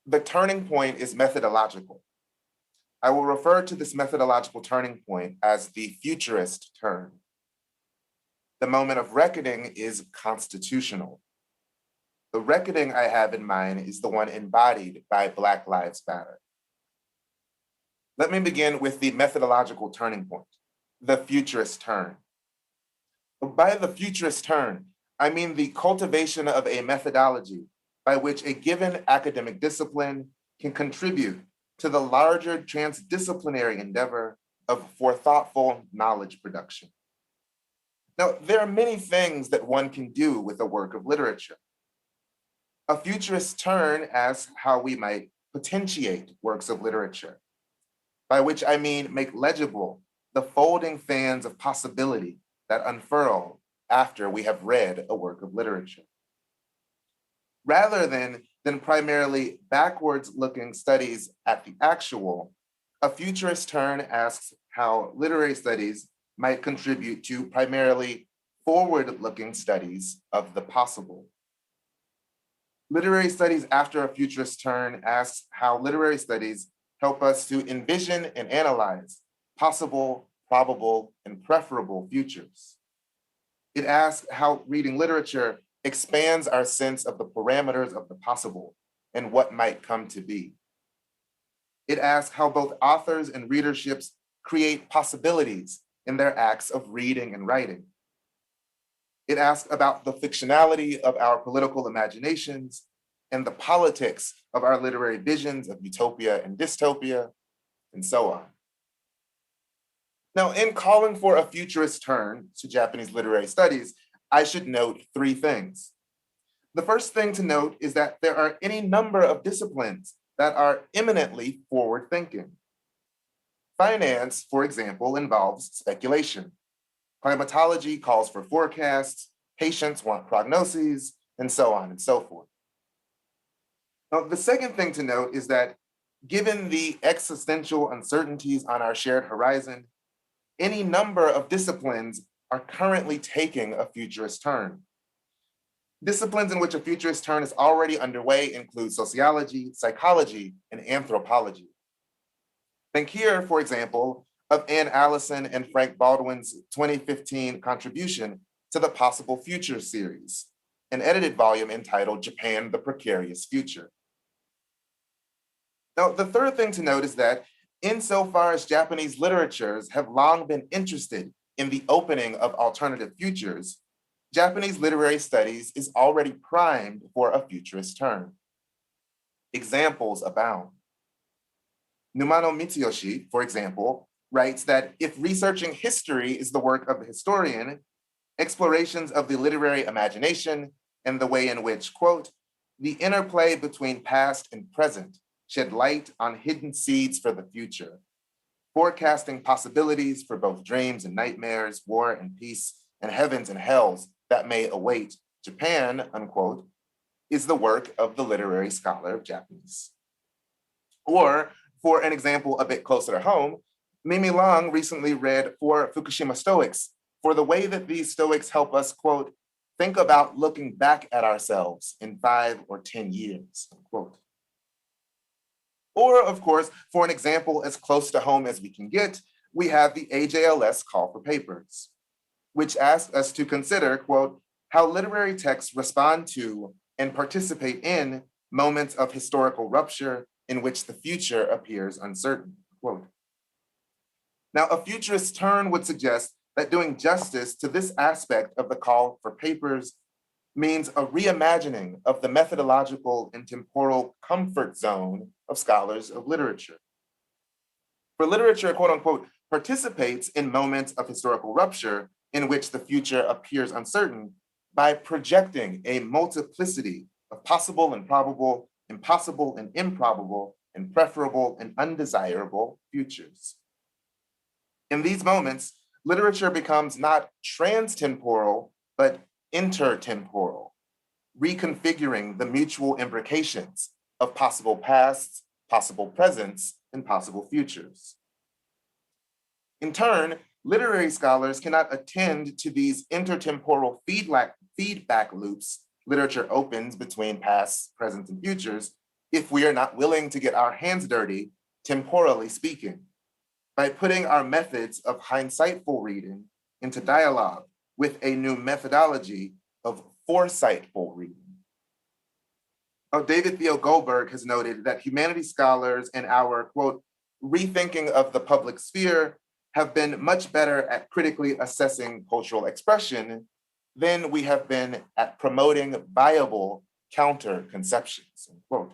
The turning point is methodological. I will refer to this methodological turning point as the futurist turn. The moment of reckoning is constitutional. The reckoning I have in mind is the one embodied by Black Lives Matter. Let me begin with the methodological turning point, the futurist turn. By the futurist turn, I mean the cultivation of a methodology by which a given academic discipline can contribute to the larger transdisciplinary endeavor for thoughtful knowledge production. Now, there are many things that one can do with a work of literature. A futurist turn asks how we might potentiate works of literature, by which I mean make legible the folding fans of possibility that unfurl after we have read a work of literature. Rather than primarily backwards-looking studies at the actual, a futurist turn asks how literary studies might contribute to primarily forward-looking studies of the possible. Literary studies after a futurist turn asks how literary studies help us to envision and analyze possible, probable, and preferable futures. It asks how reading literature expands our sense of the parameters of the possible and what might come to be. It asks how both authors and readerships create possibilities in their acts of reading and writing. It asks about the fictionality of our political imaginations and the politics of our literary visions of utopia and dystopia, and so on. Now, in calling for a futurist turn to Japanese literary studies, I should note three things. The first thing to note is that there are any number of disciplines that are eminently forward-thinking. Finance, for example, involves speculation. Climatology calls for forecasts, patients want prognoses, and so on and so forth. Now, the second thing to note is that given the existential uncertainties on our shared horizon, any number of disciplines are currently taking a futurist turn. Disciplines in which a futurist turn is already underway include sociology, psychology, and anthropology. Think here, for example, of Ann Allison and Frank Baldwin's 2015 contribution to the Possible Future series, an edited volume entitled Japan, the Precarious Future. Now, the third thing to note is that insofar as Japanese literatures have long been interested in the opening of alternative futures, Japanese literary studies is already primed for a futurist turn. Examples abound. Numano Mitsuyoshi, for example, writes that if researching history is the work of the historian, explorations of the literary imagination and the way in which, quote, the interplay between past and present shed light on hidden seeds for the future, forecasting possibilities for both dreams and nightmares, war and peace, and heavens and hells that may await Japan, unquote, is the work of the literary scholar of Japanese. Or, for an example a bit closer to home, Mimi Long recently read For Fukushima Stoics for the way that these Stoics help us, quote, think about looking back at ourselves in 5 or 10 years, unquote. Or, of course, for an example as close to home as we can get, we have the AJLS call for papers, which asks us to consider, quote, how literary texts respond to and participate in moments of historical rupture in which the future appears uncertain, quote. Now, a futurist turn would suggest that doing justice to this aspect of the call for papers means a reimagining of the methodological and temporal comfort zone of scholars of literature. For literature, quote unquote, participates in moments of historical rupture in which the future appears uncertain by projecting a multiplicity of possible and probable, impossible and improbable, and preferable and undesirable futures. In these moments, literature becomes not transtemporal, but intertemporal, reconfiguring the mutual imbrications of possible pasts, possible presents, and possible futures. In turn, literary scholars cannot attend to these intertemporal feedback loops literature opens between past, present, and futures if we are not willing to get our hands dirty, temporally speaking, by putting our methods of hindsightful reading into dialogue with a new methodology of foresightful reading. David Theo Goldberg has noted that humanities scholars and our, quote, rethinking of the public sphere have been much better at critically assessing cultural expression than we have been at promoting viable counter-conceptions, unquote.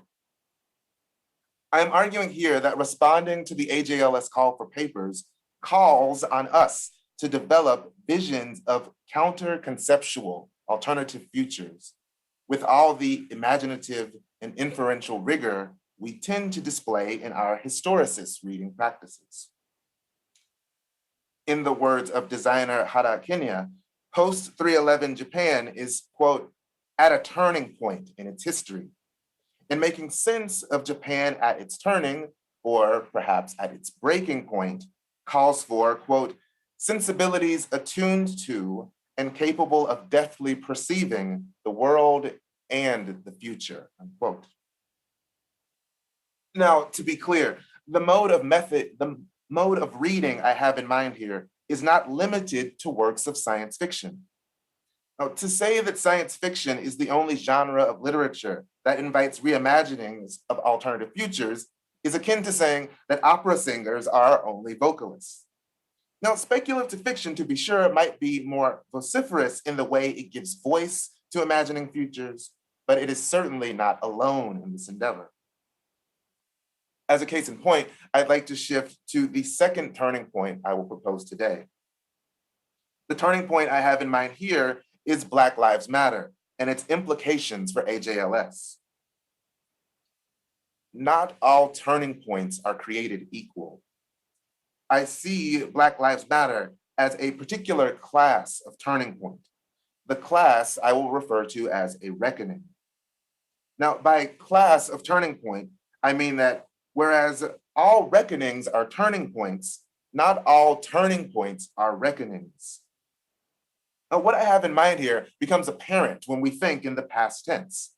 I am arguing here that responding to the AJLS call for papers calls on us to develop visions of counter-conceptual alternative futures with all the imaginative and inferential rigor we tend to display in our historicist reading practices. In the words of designer Hara Kenya, post-311 Japan is, quote, at a turning point in its history. And making sense of Japan at its turning, or perhaps at its breaking point, calls for, quote, sensibilities attuned to and capable of deftly perceiving the world and the future, unquote. Now, to be clear, the mode of reading I have in mind here is not limited to works of science fiction. Now, to say that science fiction is the only genre of literature that invites reimaginings of alternative futures is akin to saying that opera singers are only vocalists. Now, speculative fiction, to be sure, might be more vociferous in the way it gives voice to imagining futures, but it is certainly not alone in this endeavor. As a case in point, I'd like to shift to the second turning point I will propose today. The turning point I have in mind here is Black Lives Matter and its implications for AJLS. Not all turning points are created equal. I see Black Lives Matter as a particular class of turning point, the class I will refer to as a reckoning. Now, by class of turning point, I mean that whereas all reckonings are turning points, not all turning points are reckonings. Now, what I have in mind here becomes apparent when we think in the past tense.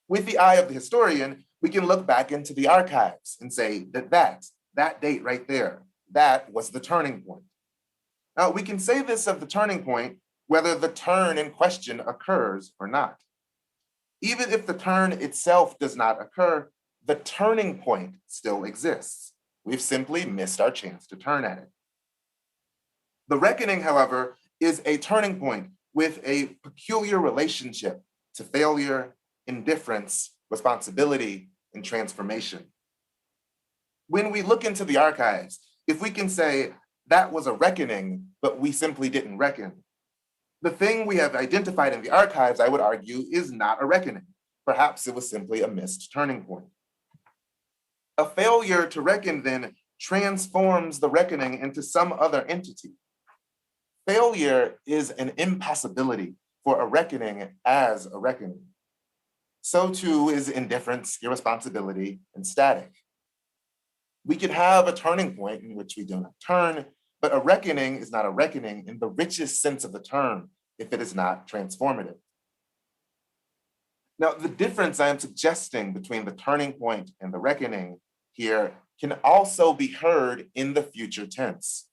With the eye of the historian, we can look back into the archives and say that date right there, that was the turning point. Now, we can say this of the turning point, whether the turn in question occurs or not. Even if the turn itself does not occur, the turning point still exists. We've simply missed our chance to turn at it. The reckoning, however, is a turning point with a peculiar relationship to failure, indifference, responsibility, and transformation. When we look into the archives, if we can say that was a reckoning, but we simply didn't reckon, the thing we have identified in the archives, I would argue, is not a reckoning. Perhaps it was simply a missed turning point. A failure to reckon then transforms the reckoning into some other entity. Failure is an impossibility for a reckoning as a reckoning. So too is indifference, irresponsibility, and static. We could have a turning point in which we do not turn, but a reckoning is not a reckoning in the richest sense of the term if it is not transformative. Now, the difference I am suggesting between the turning point and the reckoning here can also be heard in the future tense.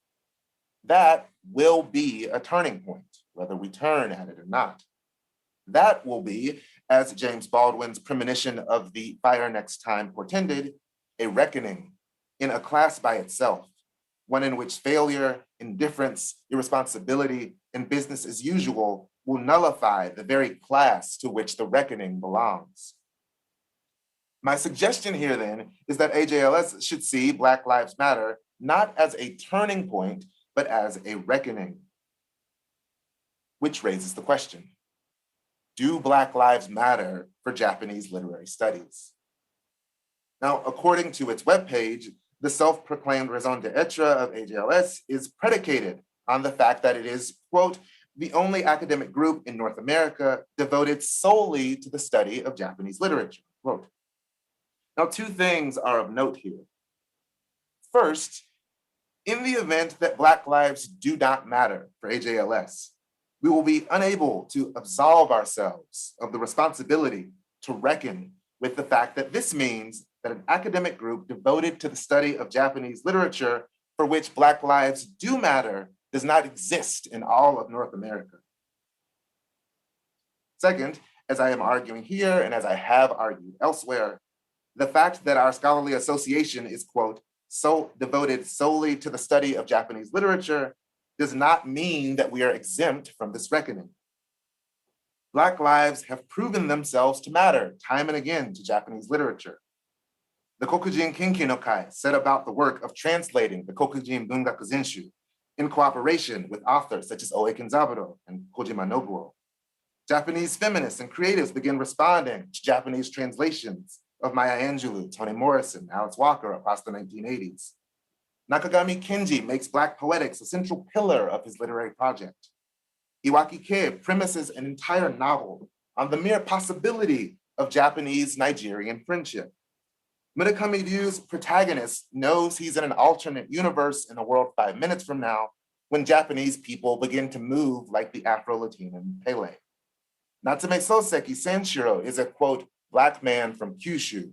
That will be a turning point, whether we turn at it or not. That will be, as James Baldwin's premonition of the fire next time portended, a reckoning in a class by itself, one in which failure, indifference, irresponsibility, and business as usual will nullify the very class to which the reckoning belongs. My suggestion here then is that AJLS should see Black Lives Matter not as a turning point, but as a reckoning. Which raises the question, do Black Lives matter for Japanese literary studies? Now, according to its webpage, the self-proclaimed raison d'etre of AJLS is predicated on the fact that it is, quote, the only academic group in North America devoted solely to the study of Japanese literature, quote. Now, two things are of note here. First, in the event that Black lives do not matter for AJLS, we will be unable to absolve ourselves of the responsibility to reckon with the fact that this means that an academic group devoted to the study of Japanese literature for which Black lives do matter does not exist in all of North America. Second, as I am arguing here and as I have argued elsewhere, the fact that our scholarly association is, quote, so devoted solely to the study of Japanese literature does not mean that we are exempt from this reckoning. Black lives have proven themselves to matter time and again to Japanese literature. The Kokujin Kenkyu no Kai set about the work of translating the Kokujin Bungaku Zenshu in cooperation with authors such as Oe Kenzaburo and Kojima Nobuo. Japanese feminists and creatives began responding to Japanese translations of Maya Angelou, Toni Morrison, Alice Walker across the 1980s. Nakagami Kenji makes Black poetics a central pillar of his literary project. Iwaki Kei premises an entire novel on the mere possibility of Japanese-Nigerian friendship. Murakami Ryu's protagonist knows he's in an alternate universe in a world 5 minutes from now when Japanese people begin to move like the Afro-Latino Pele. Natsume Soseki Sanshiro is a, quote, Black man from Kyushu,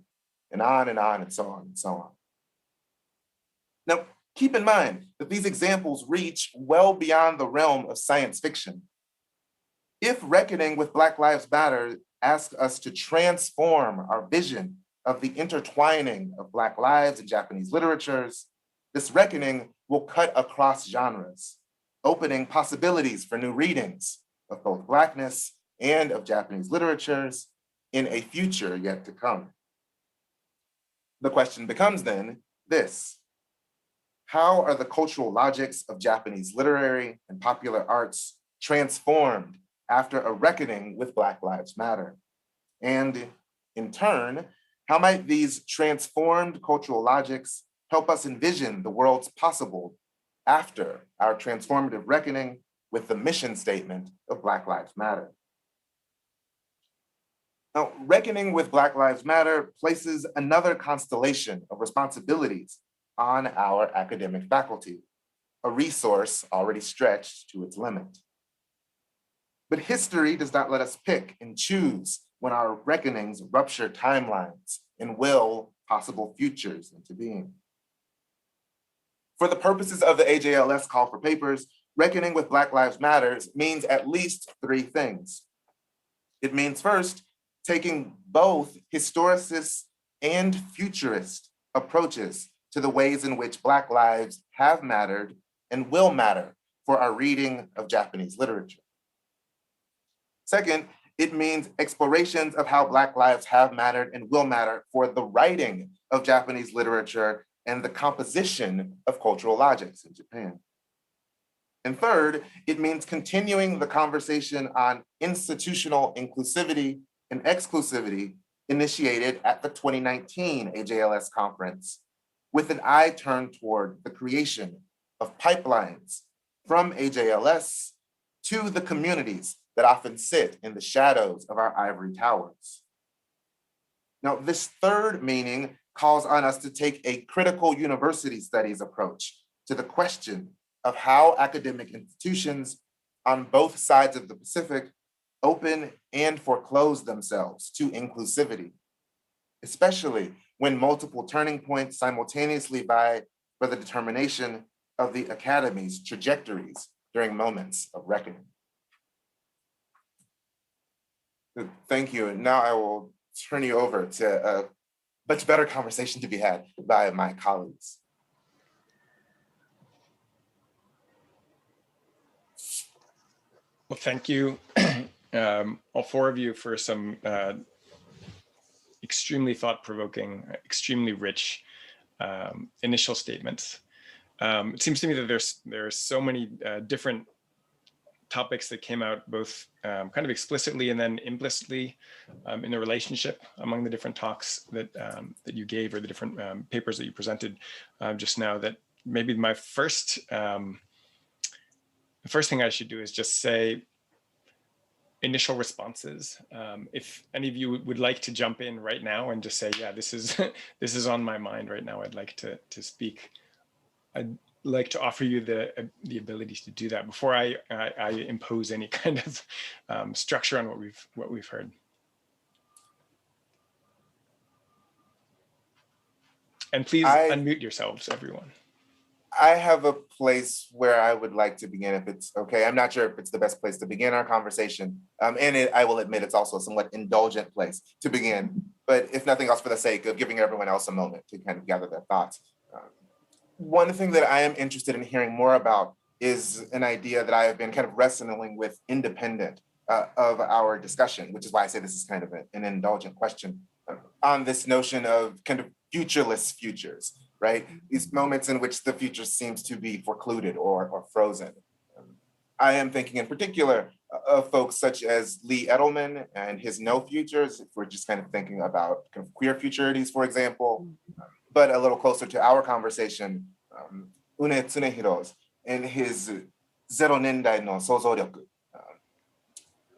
and on and on and so on and so on. Now, keep in mind that these examples reach well beyond the realm of science fiction. If reckoning with Black Lives Matter asks us to transform our vision of the intertwining of Black lives in Japanese literatures, this reckoning will cut across genres, opening possibilities for new readings of both Blackness and of Japanese literatures in a future yet to come. The question becomes then this: how are the cultural logics of Japanese literary and popular arts transformed after a reckoning with Black Lives Matter? And in turn, how might these transformed cultural logics help us envision the worlds possible after our transformative reckoning with the mission statement of Black Lives Matter? Now, reckoning with Black Lives Matter places another constellation of responsibilities on our academic faculty, a resource already stretched to its limit. But history does not let us pick and choose when our reckonings rupture timelines and will possible futures into being. For the purposes of the AJLS call for papers, reckoning with Black Lives Matter means at least three things. It means first, taking both historicist and futurist approaches to the ways in which Black lives have mattered and will matter for our reading of Japanese literature. Second, it means explorations of how Black lives have mattered and will matter for the writing of Japanese literature and the composition of cultural logics in Japan. And third, it means continuing the conversation on institutional inclusivity and exclusivity initiated at the 2019 AJLS conference, with an eye turned toward the creation of pipelines from AJLS to the communities that often sit in the shadows of our ivory towers. Now, this third meaning calls on us to take a critical university studies approach to the question of how academic institutions on both sides of the Pacific open and foreclose themselves to inclusivity, especially when multiple turning points simultaneously vie for the determination of the academy's trajectories during moments of reckoning. Thank you. And now I will turn you over to a much better conversation to be had by my colleagues. Well, thank you, all four of you, for some extremely thought-provoking, extremely rich initial statements. It seems to me that there's so many different topics that came out both kind of explicitly and then implicitly in the relationship among the different talks that that you gave, or the different papers that you presented just now, that maybe the first thing I should do is just say initial responses. If any of you would like to jump in right now and just say, yeah, this is this is on my mind right now, I'd like to speak. I'd like to offer you the ability to do that before I impose any kind of structure on what we've heard. And please unmute yourselves, everyone. I have a place where I would like to begin, if it's okay. I'm not sure if it's the best place to begin our conversation. I will admit it's also a somewhat indulgent place to begin, but if nothing else, for the sake of giving everyone else a moment to kind of gather their thoughts. One thing that I am interested in hearing more about is an idea that I have been kind of wrestling with independent of our discussion, which is why I say this is kind of an indulgent question, on this notion of kind of futureless futures, right? These moments in which the future seems to be forecluded or frozen. I am thinking in particular of folks such as Lee Edelman and his No Futures, if we're just kind of thinking about kind of queer futurities, for example, but a little closer to our conversation, Une Tsunehiro's and his Zero Nendai no Souzoryoku,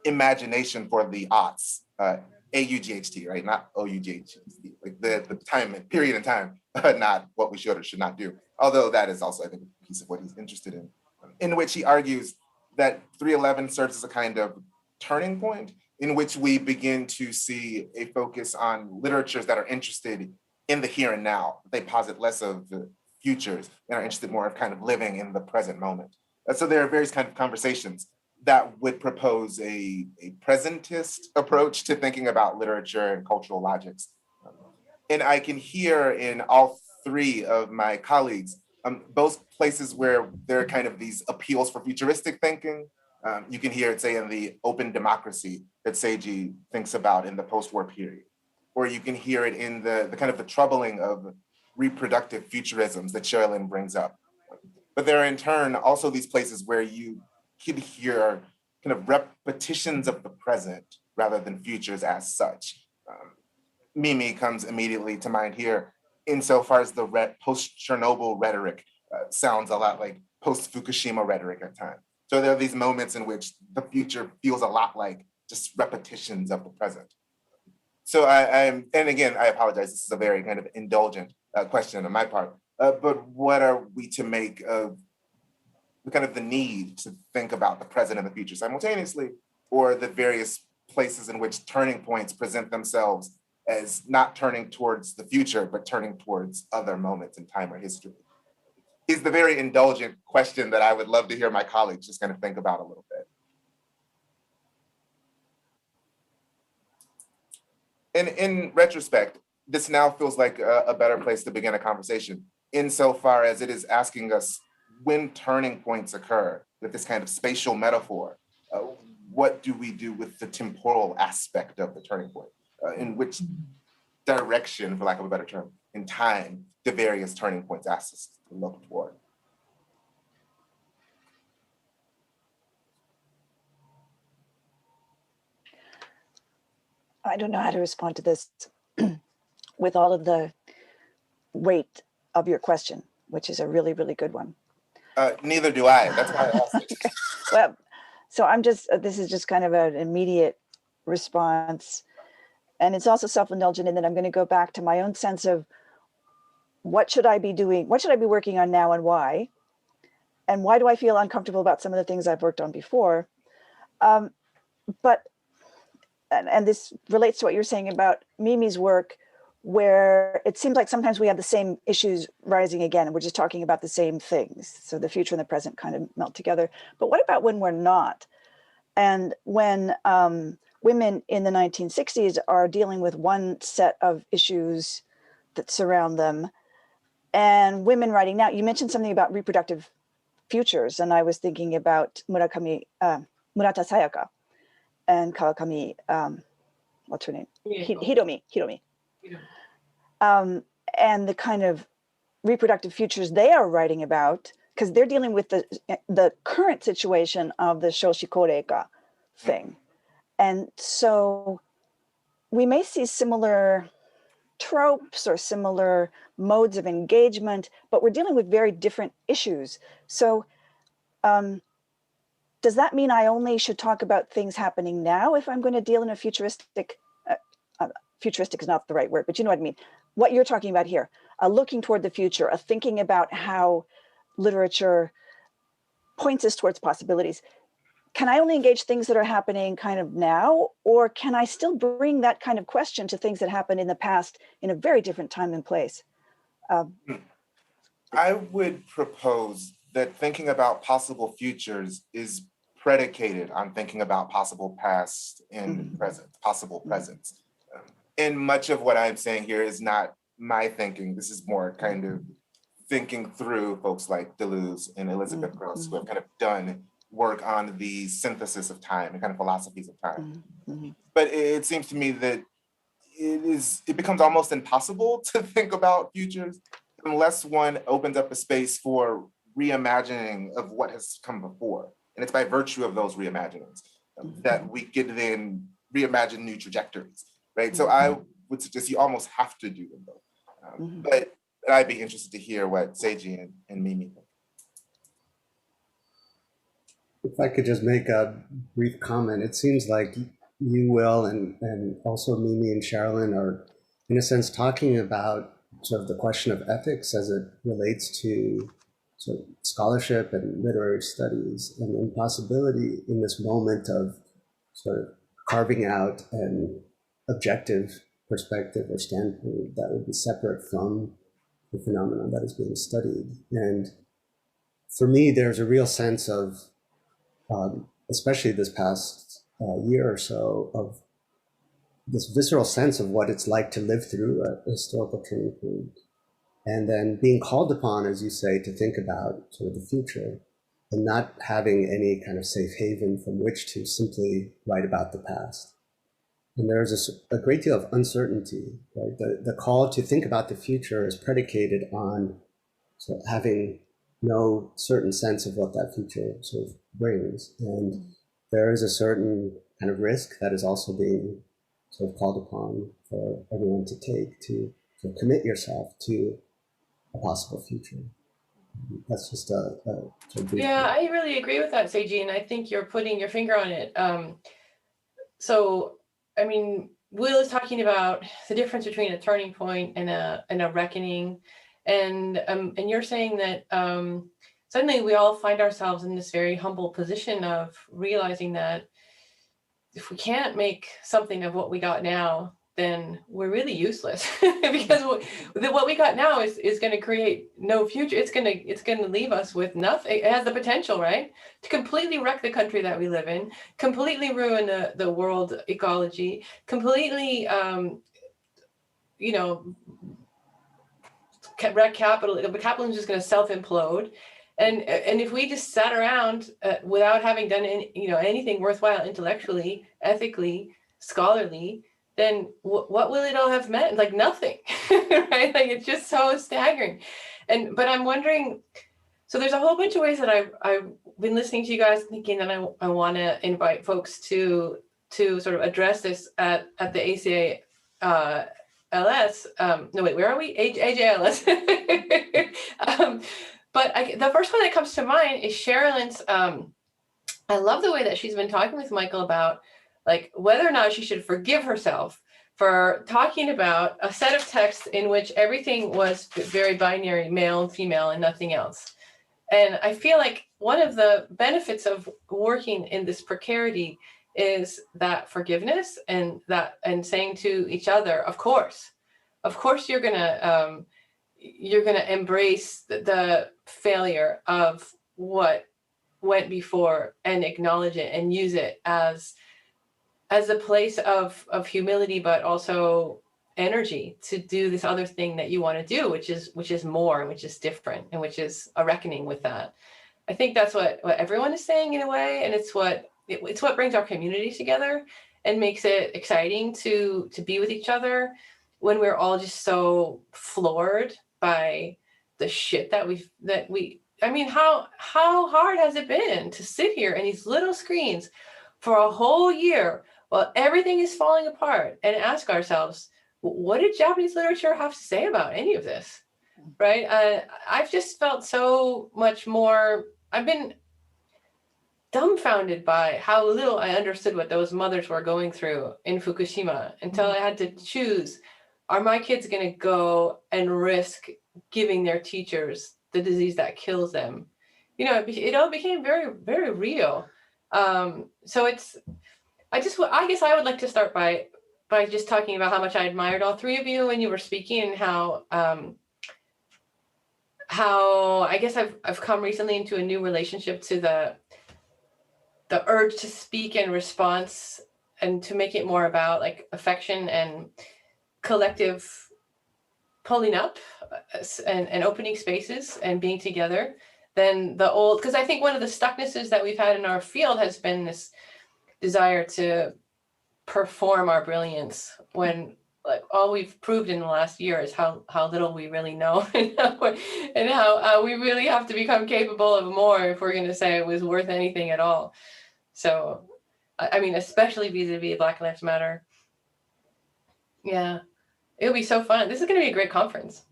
imagination for the aughts, AUGHT, right? Not OUGHT, like the time, period in time, not what we should or should not do. Although that is also, I think, a piece of what he's interested in which he argues that 311 serves as a kind of turning point in which we begin to see a focus on literatures that are interested in the here and now. They posit less of the futures and are interested more of kind of living in the present moment. So there are various kind of conversations that would propose a presentist approach to thinking about literature and cultural logics. And I can hear in all three of my colleagues Those places where there are kind of these appeals for futuristic thinking, you can hear it, say, in the open democracy that Seiji thinks about in the post-war period. Or you can hear it in the kind of the troubling of reproductive futurisms that Sherilyn brings up. But there are in turn also these places where you can hear kind of repetitions of the present rather than futures as such. Mimi comes immediately to mind here, insofar as the post-Chernobyl rhetoric sounds a lot like post-Fukushima rhetoric at times. So there are these moments in which the future feels a lot like just repetitions of the present. So and again, I apologize, this is a very kind of indulgent question on my part, but what are we to make of kind of the need to think about the present and the future simultaneously, or the various places in which turning points present themselves as not turning towards the future, but turning towards other moments in time or history? Is the very indulgent question that I would love to hear my colleagues just kind of think about a little bit. And in retrospect, this now feels like a better place to begin a conversation, insofar as it is asking us, when turning points occur with this kind of spatial metaphor, what do we do with the temporal aspect of the turning point? In which direction, for lack of a better term, in time, the various turning points ask us to look toward? I don't know how to respond to this with all of the weight of your question, which is a really, really good one. Neither do I. That's why I asked it. Okay. Well, so I'm just, this is just kind of an immediate response. And it's also self-indulgent in that I'm going to go back to my own sense of what should I be doing? What should I be working on now and why? And why do I feel uncomfortable about some of the things I've worked on before? And this relates to what you're saying about Mimi's work, where it seems like sometimes we have the same issues rising again, and we're just talking about the same things. So the future and the present kind of melt together. But what about when we're not? And when women in the 1960s are dealing with one set of issues that surround them, and women writing now, you mentioned something about reproductive futures, and I was thinking about Murata Sayaka and Kawakami, what's her name? Hiromi. And the kind of reproductive futures they are writing about, because they're dealing with the current situation of the Shoshikoreika thing. And so we may see similar tropes or similar modes of engagement, but we're dealing with very different issues. So does that mean I only should talk about things happening now if I'm going to deal in a futuristic, futuristic is not the right word, but you know what I mean? What you're talking about here, looking toward the future, thinking about how literature points us towards possibilities. Can I only engage things that are happening kind of now, or can I still bring that kind of question to things that happened in the past in a very different time and place? I would propose that thinking about possible futures is predicated on thinking about possible past and present, possible presence. And much of what I'm saying here is not my thinking. This is more kind of thinking through folks like Deleuze and Elizabeth Gross, who have kind of done work on the synthesis of time and kind of philosophies of time. But it seems to me that it becomes almost impossible to think about futures unless one opens up a space for reimagining of what has come before. And it's by virtue of those reimaginings that we can then reimagine new trajectories, right? So I would suggest you almost have to do them both. But I'd be interested to hear what Seiji and Mimi think. If I could just make a brief comment, it seems like you, Will, and also Mimi and Sherilyn are, in a sense, talking about sort of the question of ethics as it relates to sort of scholarship and literary studies, and the impossibility in this moment of sort of carving out an objective perspective or standpoint that would be separate from the phenomenon that is being studied. And for me, there's a real sense of, especially this past year or so, of this visceral sense of what it's like to live through a historical turning point. and then being called upon, as you say, to think about sort of the future and not having any kind of safe haven from which to simply write about the past. And there's a great deal of uncertainty, right? The call to think about the future is predicated on sort of having no certain sense of what that future sort of brings. And there is a certain kind of risk that is also being sort of called upon for everyone to take to commit yourself to a possible future. That's just a sort of brief. Yeah, I really agree with that, Seiji, and I think you're putting your finger on it. So, I mean, Will is talking about the difference between a turning point and a reckoning, and you're saying that suddenly we all find ourselves in this very humble position of realizing that if we can't make something of what we got now, then we're really useless because what we got now is going to create no future. It's going to leave us with nothing. It has the potential, right, to completely wreck the country that we live in, completely ruin the world ecology, completely, wreck capital. Capitalism is just going to self-implode. And if we just sat around without having done anything worthwhile intellectually, ethically, scholarly, then what will it all have meant? Like nothing, right? Like it's just so staggering. But I'm wondering, so there's a whole bunch of ways that I've been listening to you guys thinking that I want to invite folks to sort of address this at the AJLS. No, wait, where are we? AJLS. But the first one that comes to mind is Sherilyn's. I love the way that she's been talking with Michael about like whether or not she should forgive herself for talking about a set of texts in which everything was very binary, male and female and nothing else. And I feel like one of the benefits of working in this precarity is that forgiveness and saying to each other, of course you're gonna embrace the failure of what went before and acknowledge it and use it as a place of humility, but also energy to do this other thing that you want to do, which is more, and which is different, and which is a reckoning with that. I think that's what everyone is saying in a way, and it's what brings our community together and makes it exciting to be with each other when we're all just so floored by the shit that we. I mean, how hard has it been to sit here in these little screens for a whole year while everything is falling apart and ask ourselves, what did Japanese literature have to say about any of this, right? I've just felt so much more, I've been dumbfounded by how little I understood what those mothers were going through in Fukushima until I had to choose, are my kids going to go and risk giving their teachers the disease that kills them? It all became very, very real. So I guess I would like to start by just talking about how much I admired all three of you when you were speaking, and how I guess I've come recently into a new relationship to the urge to speak in response and to make it more about like affection and collective pulling up and opening spaces and being together than the old, because I think one of the stucknesses that we've had in our field has been this desire to perform our brilliance when like all we've proved in the last year is how little we really know and how we really have to become capable of more if we're going to say it was worth anything at all. So, I mean, especially vis-a-vis Black Lives Matter. Yeah, it'll be so fun. This is going to be a great conference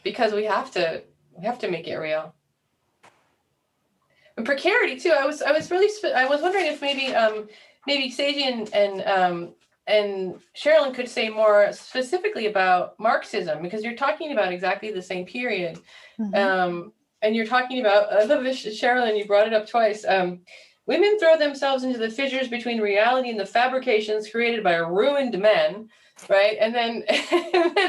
because we have to make it real. And precarity too. I was wondering if maybe Seiji and Sherilyn could say more specifically about Marxism, because you're talking about exactly the same period. Mm-hmm. And you're talking about, I love this, Sherilyn, you brought it up twice. Women throw themselves into the fissures between reality and the fabrications created by ruined men, right? And then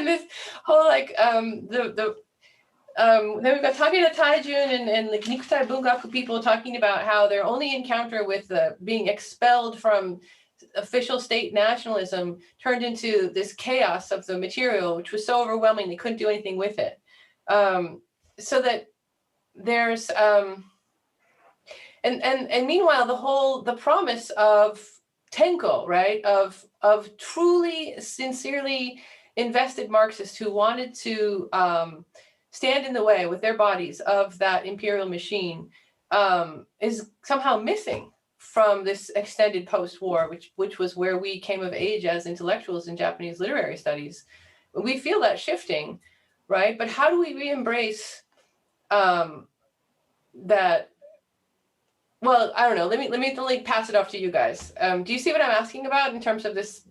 this whole like then we've got Takeda Taijun and the Nikutai Bungaku people talking about how their only encounter with being expelled from official state nationalism turned into this chaos of the material, which was so overwhelming they couldn't do anything with it. So that there's and meanwhile the promise of Tenko, right, of truly sincerely invested Marxists who wanted to stand in the way with their bodies of that imperial machine is somehow missing from this extended post-war, which was where we came of age as intellectuals in Japanese literary studies. We feel that shifting, right? But how do we re-embrace that? Well, I don't know. Let me pass it off to you guys. Do you see what I'm asking about in terms of this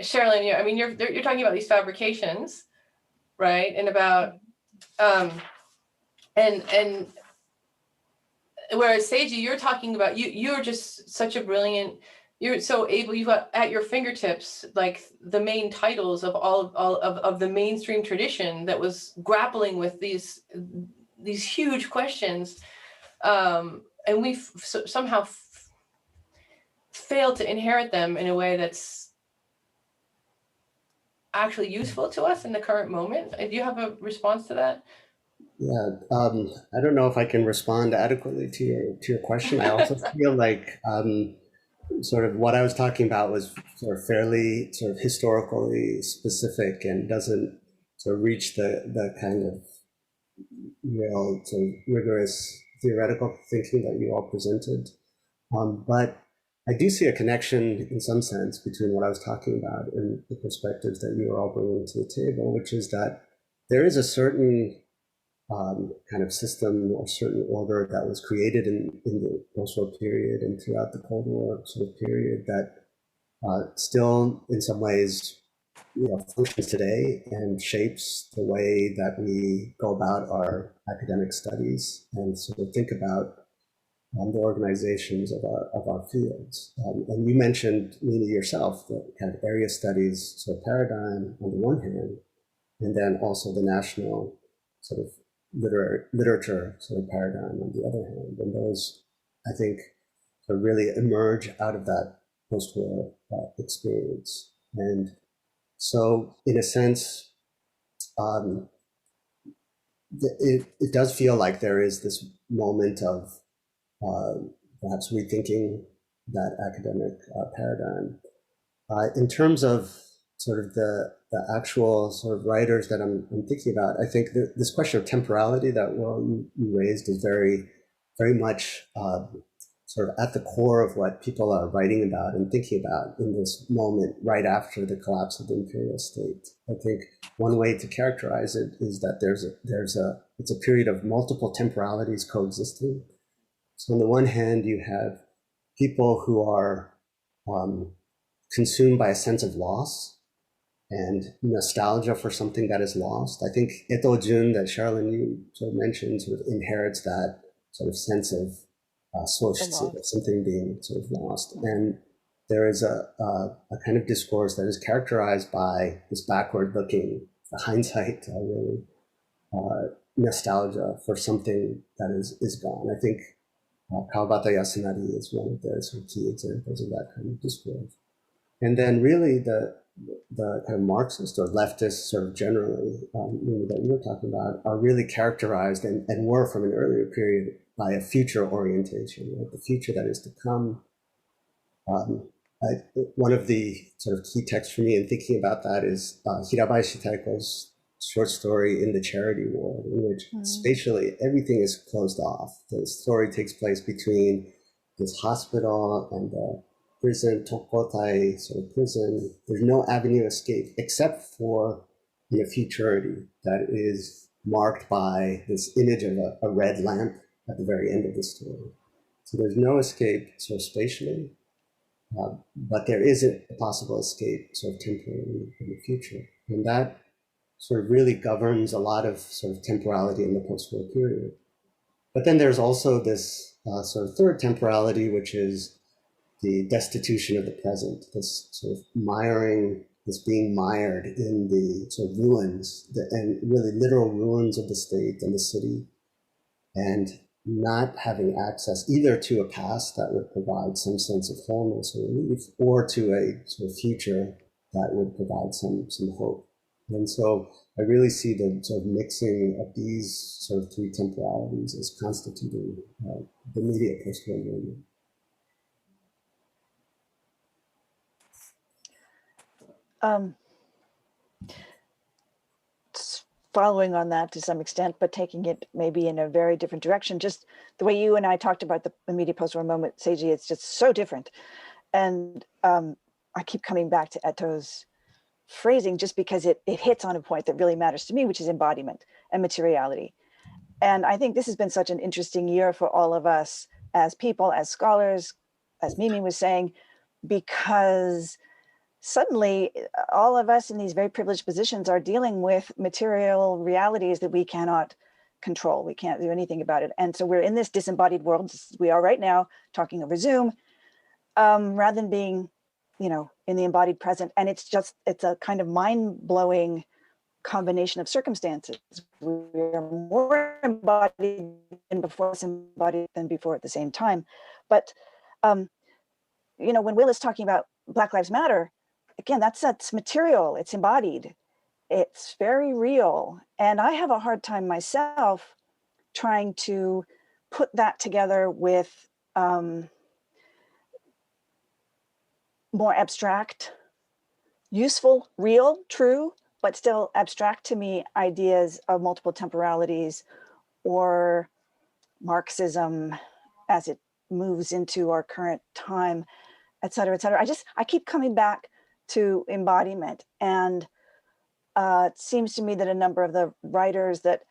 Sherilyn? I mean, you're talking about these fabrications, right? And about and whereas Seiji, you're talking about you're just such a brilliant. You're so able. You've got at your fingertips like the main titles of all of the mainstream tradition that was grappling with these huge questions, and we've somehow failed to inherit them in a way that's actually useful to us in the current moment. Do you have a response to that? Yeah, I don't know if I can respond adequately to your question. I also feel like sort of what I was talking about was sort of fairly sort of historically specific and doesn't sort of reach the kind of real sort of rigorous theoretical thinking that you all presented. But I do see a connection in some sense between what I was talking about and the perspectives that you are all bringing to the table, which is that there is a certain kind of system or certain order that was created in the post-war period and throughout the Cold War sort of period that still in some ways functions today and shapes the way that we go about our academic studies and sort of think about the organizations of our fields. And you mentioned, Nina, yourself, the kind of area studies sort of paradigm on the one hand, and then also the national sort of literature sort of paradigm on the other hand. And those, I think, sort of really emerge out of that post-war experience. And so, in a sense, it does feel like there is this moment of perhaps rethinking that academic paradigm. In terms of sort of the actual sort of writers that I'm thinking about, I think this question of temporality that you raised is very, very much sort of at the core of what people are writing about and thinking about in this moment right after the collapse of the imperial state. I think one way to characterize it is that it's a period of multiple temporalities coexisting. So on the one hand, you have people who are consumed by a sense of loss and nostalgia for something that is lost. I think Eto Jun, that Sherilyn, you sort of mentioned, sort of inherits that sort of sense of something being sort of lost. And there is a kind of discourse that is characterized by this backward-looking, hindsight, really, nostalgia for something that is gone. I think Kawabata Yasunari is one of the sort of key examples of that kind of discourse. And then really the kind of Marxist or leftist sort of generally that you were talking about are really characterized and were from an earlier period by a future orientation, right? The future that is to come. One of the sort of key texts for me in thinking about that is Hirabayashi Taiko's short story In the Charity Ward, in which spatially everything is closed off. The story takes place between this hospital and the prison, Tokotai sort of prison. There's no avenue of escape except for the futurity that is marked by this image of a red lamp at the very end of the story. So there's no escape sort of spatially, but there is a possible escape sort of temporarily in the future. And that sort of really governs a lot of sort of temporality in the post-war period. But then there's also this sort of third temporality, which is the destitution of the present, this sort of this being mired in the sort of ruins, and really literal ruins of the state and the city, and not having access either to a past that would provide some sense of wholeness or relief, or to a sort of future that would provide some hope. And so I really see the sort of mixing of these sort of three temporalities as constituting the immediate post-colonial moment. Following on that to some extent, but taking it maybe in a very different direction, just the way you and I talked about the immediate post-war moment, Seiji, it's just so different. And I keep coming back to Eto's phrasing just because it hits on a point that really matters to me, which is embodiment and materiality. And I think this has been such an interesting year for all of us as people, as scholars, as Mimi was saying, because suddenly all of us in these very privileged positions are dealing with material realities that we cannot control. We can't do anything about it. And so we're in this disembodied world, we are right now talking over Zoom, rather than being, in the embodied present. And it's a kind of mind-blowing combination of circumstances. We are more embodied than before, disembodied than before at the same time. But, when Will is talking about Black Lives Matter, again, that's material, it's embodied, it's very real. And I have a hard time myself trying to put that together with more abstract, useful, real, true, but still abstract to me ideas of multiple temporalities or Marxism as it moves into our current time, et cetera, et cetera. I keep coming back to embodiment. And it seems to me that a number of the writers that,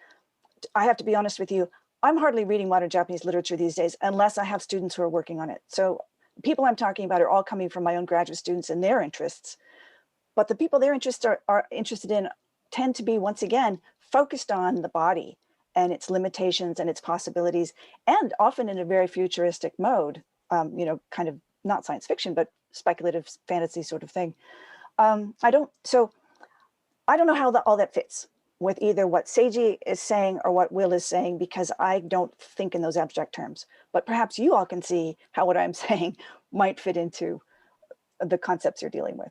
I have to be honest with you, I'm hardly reading modern Japanese literature these days unless I have students who are working on it. So people I'm talking about are all coming from my own graduate students and their interests. But the people their interests are interested in tend to be, once again, focused on the body and its limitations and its possibilities, and often in a very futuristic mode, kind of not science fiction, but speculative fantasy sort of thing. I don't know how all that fits with either what Seiji is saying or what Will is saying, because I don't think in those abstract terms. But perhaps you all can see how what I'm saying might fit into the concepts you're dealing with.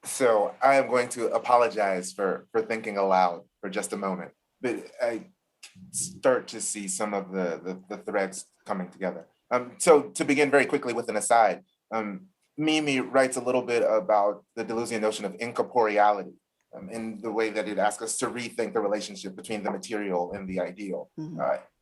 So I am going to apologize for thinking aloud for just a moment, but I start to see some of the threads coming together. So to begin very quickly with an aside, Mimi writes a little bit about the Deleuzian notion of incorporeality in the way that it asks us to rethink the relationship between the material and the ideal,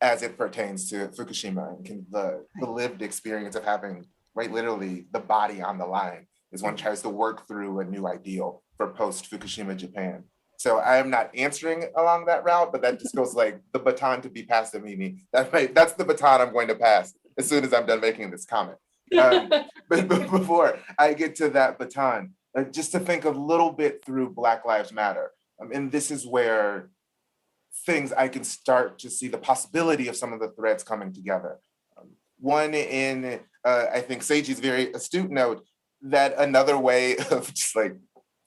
as it pertains to Fukushima and the lived experience of having, right, literally the body on the line as one tries to work through a new ideal for post-Fukushima Japan. So I am not answering along that route, but that just goes like the baton to be passed to Mimi. That's the baton I'm going to pass as soon as I'm done making this comment. But before I get to that baton, just to think a little bit through Black Lives Matter. And this is where I can start to see the possibility of some of the threads coming together. One in, I think, Seiji's very astute note that another way of just like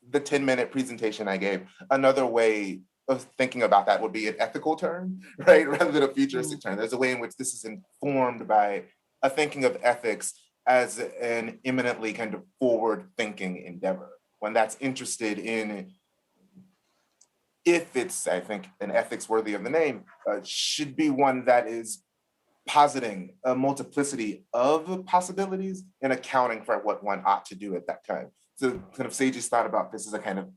the 10-minute presentation I gave, another way of thinking about that would be an ethical term, right? Rather than a futuristic term. There's a way in which this is informed by a thinking of ethics as an eminently kind of forward-thinking endeavor. One that's interested in, if it's, I think, an ethics worthy of the name, should be one that is positing a multiplicity of possibilities and accounting for what one ought to do at that time. So kind of Seiji's thought about this as a kind of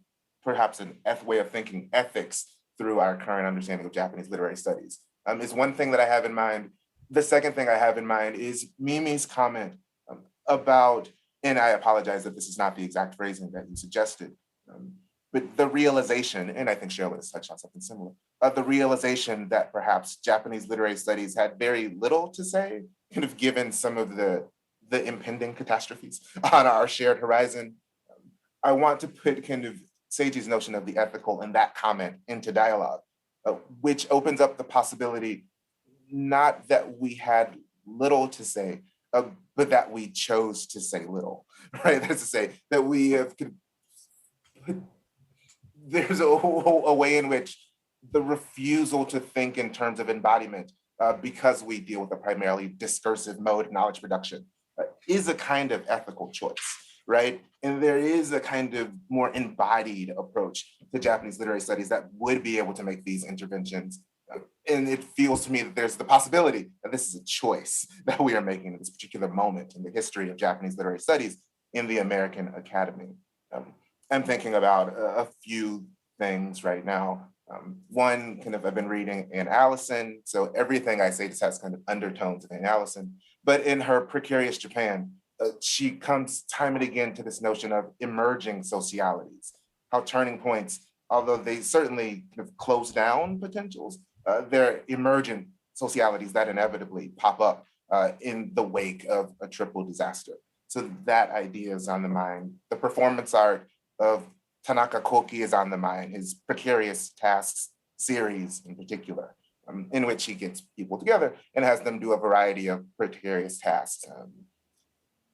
perhaps an way of thinking ethics through our current understanding of Japanese literary studies is one thing that I have in mind. The second thing I have in mind is Mimi's comment about, and I apologize if this is not the exact phrasing that you suggested, but the realization, and I think Cheryl has touched on something similar, the realization that perhaps Japanese literary studies had very little to say, kind of given some of the impending catastrophes on our shared horizon. I want to put kind of Seiji's notion of the ethical and that comment into dialogue, which opens up the possibility, not that we had little to say, but that we chose to say little, right? That's to say that we have, there's a way in which the refusal to think in terms of embodiment because we deal with a primarily discursive mode of knowledge production, is a kind of ethical choice, right? And there is a kind of more embodied approach to Japanese literary studies that would be able to make these interventions. And it feels to me that there's the possibility that this is a choice that we are making at this particular moment in the history of Japanese literary studies in the American Academy. I'm thinking about a few things right now. One, kind of, I've been reading Anne Allison, so everything I say just has kind of undertones of Anne Allison. But in her Precarious Japan, she comes time and again to this notion of emerging socialities, how turning points, although they certainly kind of close down potentials, they're emergent socialities that inevitably pop up in the wake of a triple disaster. So that idea is on the mind. The performance art of Tanaka Koki is on the mind, his Precarious Tasks series in particular, in which he gets people together and has them do a variety of precarious tasks,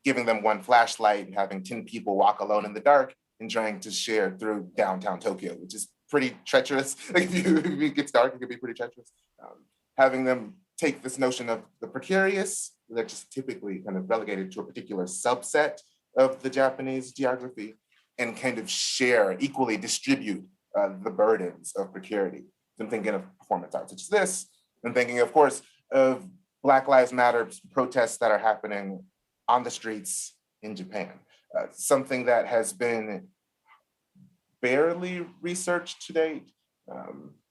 giving them one flashlight and having 10 people walk alone in the dark and trying to share through downtown Tokyo, which is pretty treacherous. Like if it gets dark, it can be pretty treacherous. Having them take this notion of the precarious, they're just typically kind of relegated to a particular subset of the Japanese geography, and kind of share, equally distribute the burdens of precarity. I'm thinking of performance art such as this. I'm thinking, of course, of Black Lives Matter protests that are happening on the streets in Japan. Something that has been barely researched to date.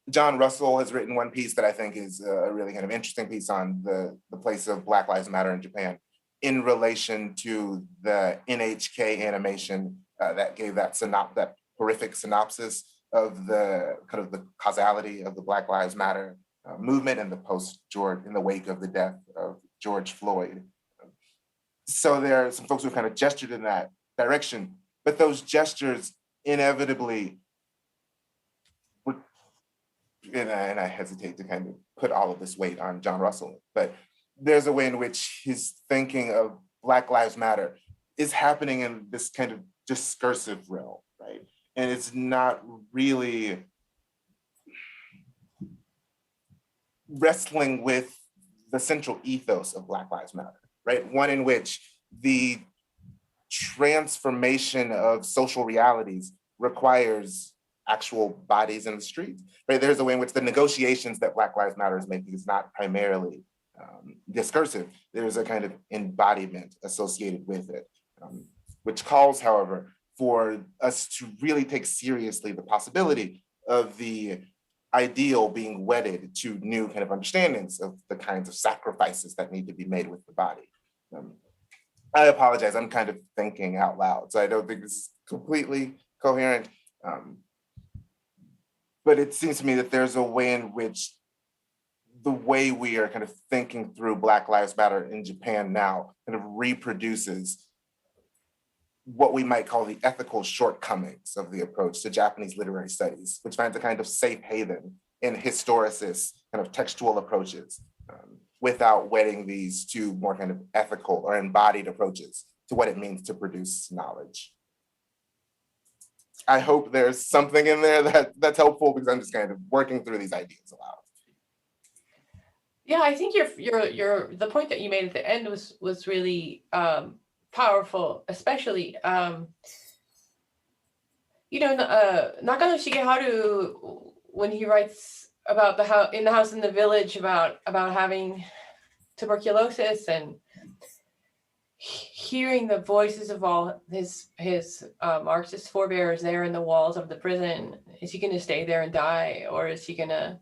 John Russell has written one piece that I think is a really kind of interesting piece on the place of Black Lives Matter in Japan in relation to the NHK animation that gave that horrific synopsis of the kind of the causality of the Black Lives Matter movement in the wake of the death of George Floyd. So there are some folks who kind of gestured in that direction, but those gestures inevitably would, and I hesitate to kind of put all of this weight on John Russell, but there's a way in which his thinking of Black Lives Matter is happening in this kind of discursive realm, right? And it's not really wrestling with the central ethos of Black Lives Matter, right? One in which the transformation of social realities requires actual bodies in the streets, right? There's a way in which the negotiations that Black Lives Matter is making is not primarily discursive. There's a kind of embodiment associated with it, which calls, however, for us to really take seriously the possibility of the ideal being wedded to new kind of understandings of the kinds of sacrifices that need to be made with the body. I apologize, I'm kind of thinking out loud, so I don't think this is completely coherent. But it seems to me that there's a way in which the way we are kind of thinking through Black Lives Matter in Japan now kind of reproduces what we might call the ethical shortcomings of the approach to Japanese literary studies, which finds a kind of safe haven in historicist kind of textual approaches, without wedding these to more kind of ethical or embodied approaches to what it means to produce knowledge. I hope there's something in there that's helpful, because I'm just kind of working through these ideas aloud. Yeah, I think the point that you made at the end was really powerful, especially Nakano Shigeharu, when he writes about the house in the village about having tuberculosis and hearing the voices of all his Marxist forebears there in the walls of the prison. Is he going to stay there and die, or is he going to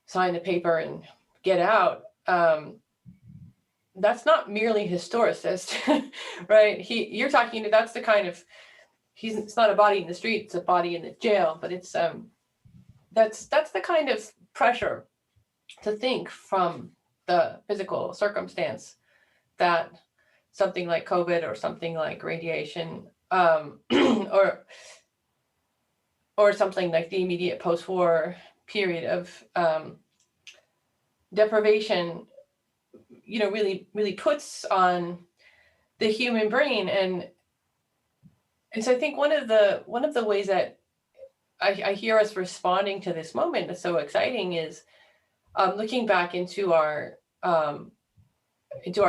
sign the paper and get out? That's not merely historicist, right? You're talking, that's the kind of, it's not a body in the street, it's a body in the jail, but it's that's the kind of pressure to think from the physical circumstance that something like COVID or something like radiation, or something like the immediate post-war period of deprivation, really puts on the human brain. And so I think one of the ways that I hear us responding to this moment that's so exciting is looking back into our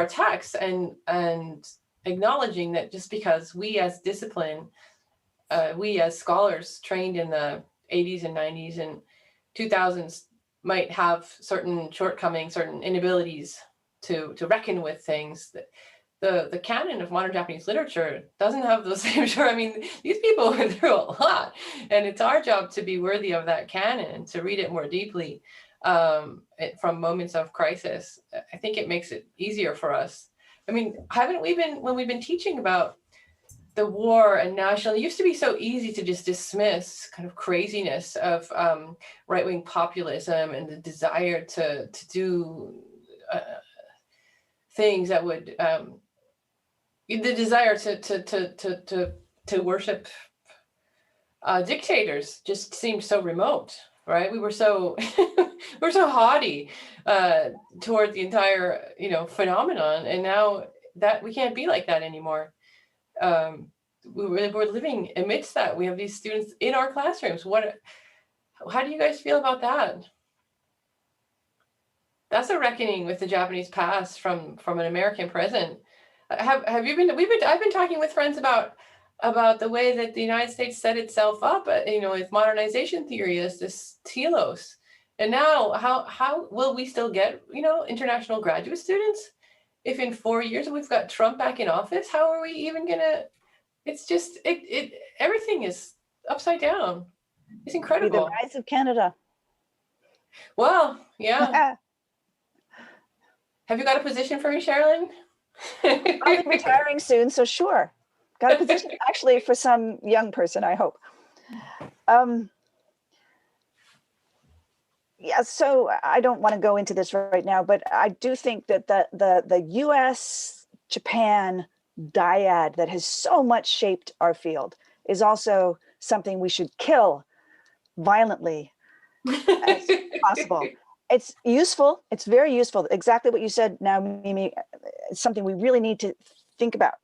text and acknowledging that just because we as discipline, we as scholars trained in the 80s and 90s and 2000s might have certain shortcomings, certain inabilities to reckon with things. The canon of modern Japanese literature doesn't have those same I mean, these people went through a lot, and it's our job to be worthy of that canon, to read it more deeply from moments of crisis. I think it makes it easier for us. I mean, haven't we been, when we've been teaching about the war and national, it used to be so easy to just dismiss kind of craziness of right-wing populism and the desire to do things that would the desire to worship dictators just seemed so remote, right? We were so we're so haughty toward the entire phenomenon, and now that we can't be like that anymore. We're living amidst that. We have these students in our classrooms. How do you guys feel about that? That's a reckoning with the Japanese past from an American present. Have you been? I've been talking with friends about the way that the United States set itself up, with modernization theory as this telos. And now, how will we still get international graduate students if in 4 years we've got Trump back in office? How are we even gonna? It's just everything is upside down. It's incredible. The rise of Canada. Well, yeah. Have you got a position for me, Sherilyn? I'll be retiring soon, so sure. Got a position actually for some young person, I hope. Yeah, so I don't want to go into this right now, but I do think that the US-Japan dyad that has so much shaped our field is also something we should kill violently as possible. It's useful. It's very useful. Exactly what you said now, Mimi. It's something we really need to think about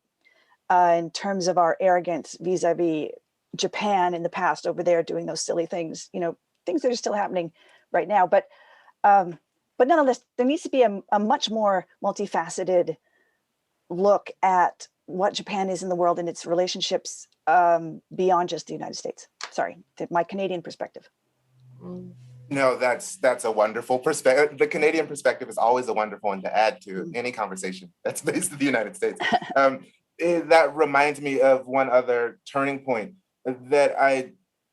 in terms of our arrogance vis-a-vis Japan in the past over there doing those silly things, things that are still happening right now. But nonetheless, there needs to be a much more multifaceted look at what Japan is in the world and its relationships beyond just the United States. Sorry, my Canadian perspective. No, that's a wonderful perspective. The Canadian perspective is always a wonderful one to add to any conversation that's based in the United States. That reminds me of one other turning point that I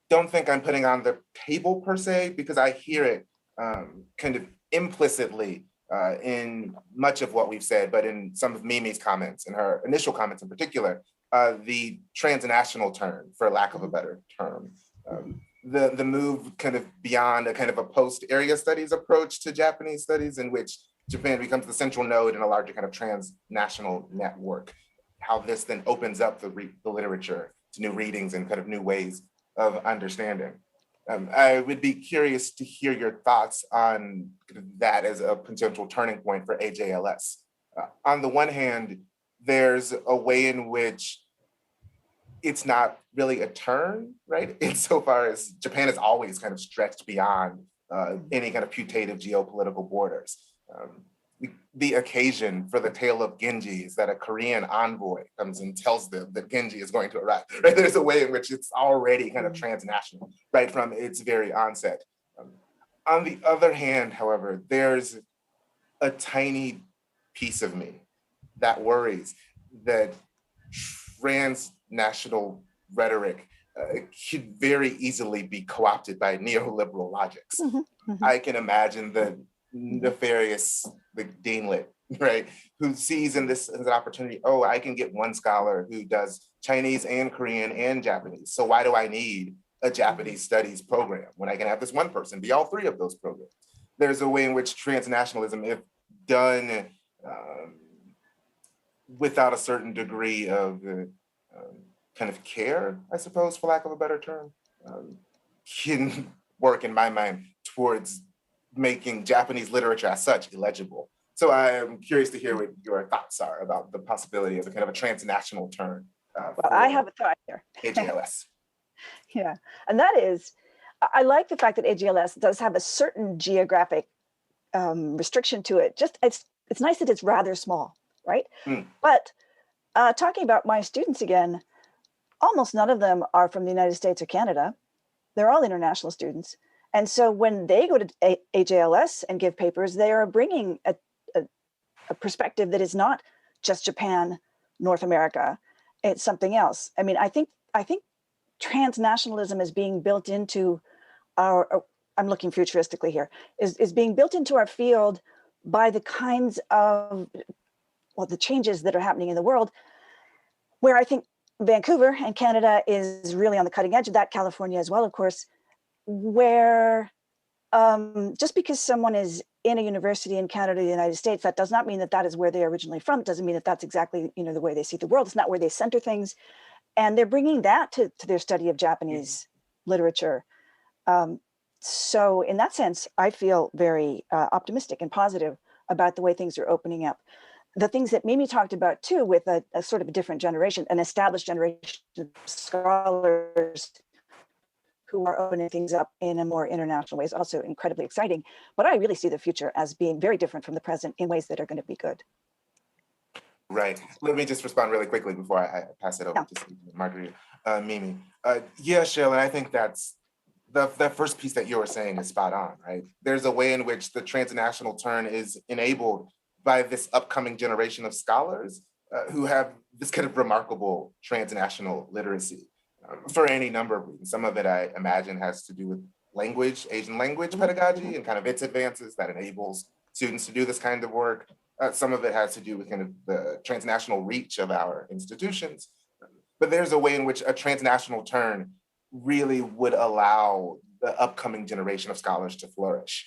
don't think I'm putting on the table per se, because I hear it kind of implicitly in much of what we've said, but in some of Mimi's comments, in her initial comments in particular, the transnational turn, for lack of a better term. The move kind of beyond a kind of a post-area studies approach to Japanese studies, in which Japan becomes the central node in a larger kind of transnational network. How this then opens up the literature to new readings and kind of new ways of understanding. I would be curious to hear your thoughts on that as a potential turning point for AJLS. On the one hand, there's a way in which it's not really a turn, right? Insofar as Japan is always kind of stretched beyond any kind of putative geopolitical borders. The occasion for the tale of Genji is that a Korean envoy comes and tells them that Genji is going to arrive, right? There's a way in which it's already kind of transnational, right from its very onset. On the other hand, however, there's a tiny piece of me that worries that transnational rhetoric could very easily be co-opted by neoliberal logics. I can imagine the nefarious Deanlet, right, who sees in this as an opportunity, oh, I can get one scholar who does Chinese and Korean and Japanese. So why do I need a Japanese studies program when I can have this one person be all three of those programs? There's a way in which transnationalism, if done without a certain degree of kind of care, I suppose, for lack of a better term, can work in my mind towards making Japanese literature as such illegible. So I am curious to hear what your thoughts are about the possibility of a kind of a transnational turn. Well, I have a thought here. AJLS. Yeah, and that is, I like the fact that AJLS does have a certain geographic restriction to it. Just it's nice that it's rather small, right? Mm. But talking about my students again, almost none of them are from the United States or Canada. They're all international students. And so when they go to AJLS and give papers, they are bringing a perspective that is not just Japan, North America. It's something else. I mean, I think transnationalism is being built into our, I'm looking futuristically here, is being built into our field by the kinds of, well, the changes that are happening in the world, where I think Vancouver and Canada is really on the cutting edge of that, California as well, of course, where just because someone is in a university in Canada or the United States, that does not mean that that is where they're originally from. It doesn't mean that that's exactly, the way they see the world. It's not where they center things. And they're bringing that to their study of Japanese literature. So in that sense, I feel very optimistic and positive about the way things are opening up. The things that Mimi talked about too, with a sort of a different generation, an established generation of scholars who are opening things up in a more international way, is also incredibly exciting. But I really see the future as being very different from the present in ways that are going to be good. Right. Let me just respond really quickly before I pass it over to Margarita, Mimi. Yeah, Sherilyn, I think that's the first piece that you were saying is spot on, right? There's a way in which the transnational turn is enabled by this upcoming generation of scholars who have this kind of remarkable transnational literacy for any number of reasons. Some of it, I imagine, has to do with language, Asian language pedagogy, and kind of its advances that enables students to do this kind of work. Some of it has to do with kind of the transnational reach of our institutions. But there's a way in which a transnational turn really would allow the upcoming generation of scholars to flourish.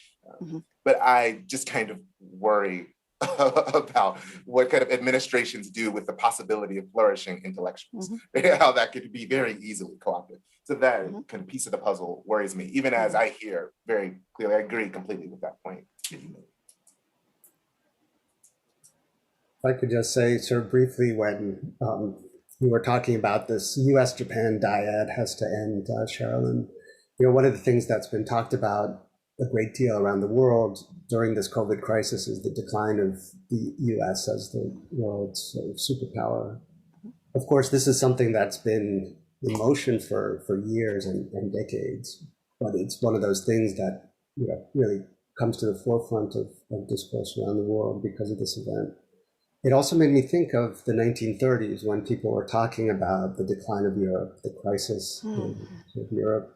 But I just kind of worry about what kind of administrations do with the possibility of flourishing intellectuals, how that could be very easily co-opted. So that kind of piece of the puzzle worries me, even as I hear very clearly, I agree completely with that point. If I could just say sort of briefly, when we were talking about this US-Japan dyad has to end, Sherilyn, one of the things that's been talked about a great deal around the world during this COVID crisis is the decline of the US as the world's sort of superpower. Of course, this is something that's been in motion for years and decades, but it's one of those things that really comes to the forefront of discourse around the world because of this event. It also made me think of the 1930s when people were talking about the decline of Europe, the crisis in Europe.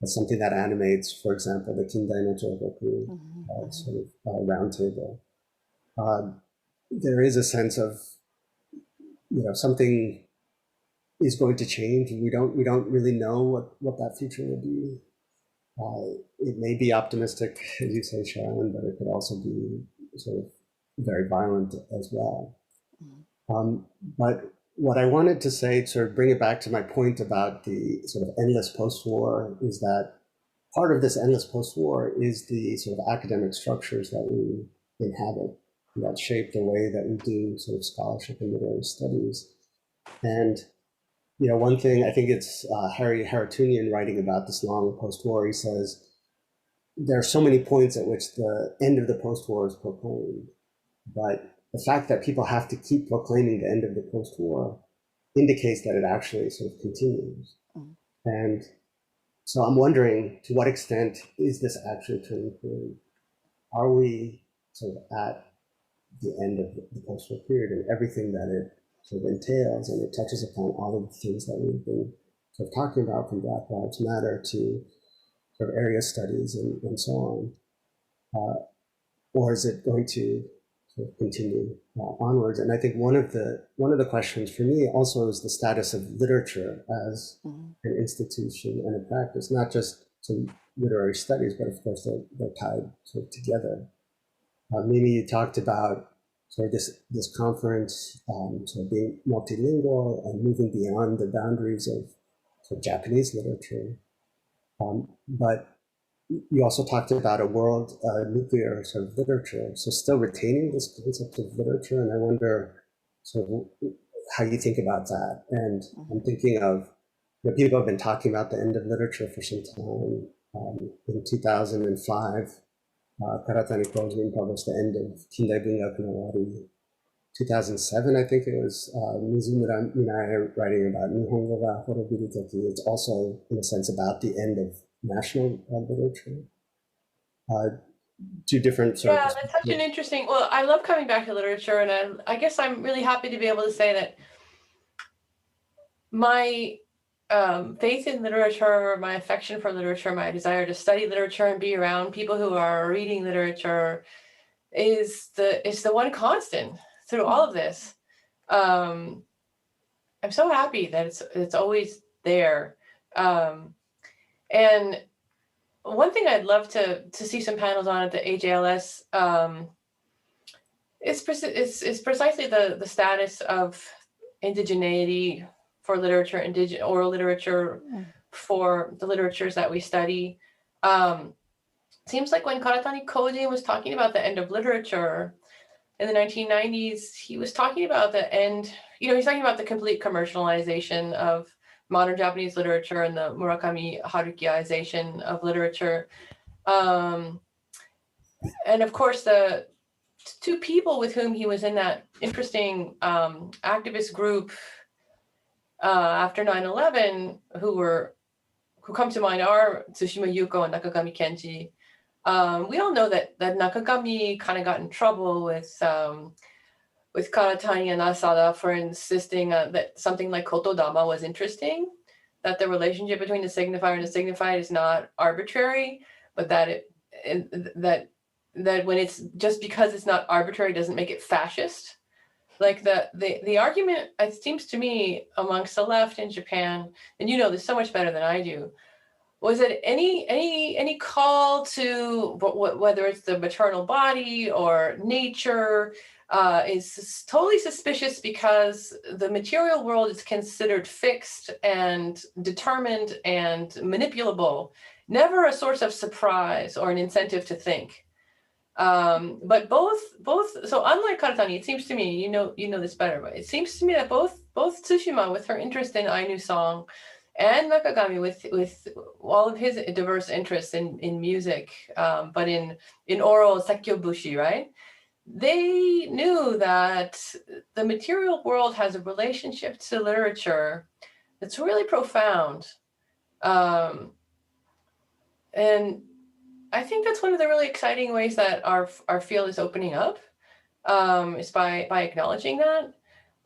As something that animates, for example, the Kindai no Jogoku sort of roundtable. There is a sense of, something is going to change. We don't really know what that future will be. It may be optimistic, as you say, Sharon, but it could also be sort of very violent as well. But what I wanted to say, sort of bring it back to my point about the sort of endless post-war, is that part of this endless post-war is the sort of academic structures that we inhabit that shape the way that we do sort of scholarship and literary studies. And, one thing, I think it's Harry Haratunian writing about this long post-war, he says, there are so many points at which the end of the post-war is proclaimed, but the fact that people have to keep proclaiming the end of the post-war indicates that it actually sort of continues. And so I'm wondering, to what extent is this actually turning point? Are we sort of at the end of the post-war period and everything that it sort of entails, and it touches upon all of the things that we've been sort of talking about, from Black Lives Matter to sort of area studies and so on? Or is it going to sort of continue onwards? And I think one of the questions for me also is the status of literature as an institution and a practice, not just some literary studies, but of course they're tied sort of together. Mimi, you talked about sort of this conference sort of being multilingual and moving beyond the boundaries of sort of Japanese literature, but you also talked about a world nuclear sort of literature, so still retaining this concept of literature. And I wonder sort of how you think about that. And I'm thinking of, people have been talking about the end of literature for some time. In 2005, Karatani Kojin published The End of Kindai Bungaku no Wari, 2007, I think it was. Mizumura Minae writing about Nihongo ga Horobiru Toki. It's also, in a sense, about the end of national literature. Two different sort Yeah, of. that's such an interesting, well, I love coming back to literature, and I guess I'm really happy to be able to say that my faith in literature, my affection for literature, my desire to study literature and be around people who are reading literature is the one constant through all of this. I'm so happy that it's always there. And one thing I'd love to see some panels on at the AJLS is precisely the status of indigeneity for literature, oral literature for the literatures that we study. Seems like when Karatani Koji was talking about the end of literature in the 1990s, he was talking about the end, he's talking about the complete commercialization of modern Japanese literature and the Murakami Harukiization of literature. And of course, the two people with whom he was in that interesting activist group after 9/11 who come to mind are Tsushima Yuko and Nakagami Kenji. We all know that Nakagami kind of got in trouble with Karatani and Asada for insisting that something like kotodama was interesting, that the relationship between the signifier and the signified is not arbitrary, but that when it's just because it's not arbitrary doesn't make it fascist. Like the argument, it seems to me, amongst the left in Japan, and you know this so much better than I do, was that any call to whether it's the maternal body or nature is totally suspicious because the material world is considered fixed and determined and manipulable, never a source of surprise or an incentive to think. But both, so unlike Karatani, it seems to me, you know this better, but it seems to me that both Tsushima, with her interest in Ainu song, and Nakagami with all of his diverse interests in music, but in oral sekkyobushi, right? They knew that the material world has a relationship to literature that's really profound. And I think that's one of the really exciting ways that our field is opening up, is by acknowledging that.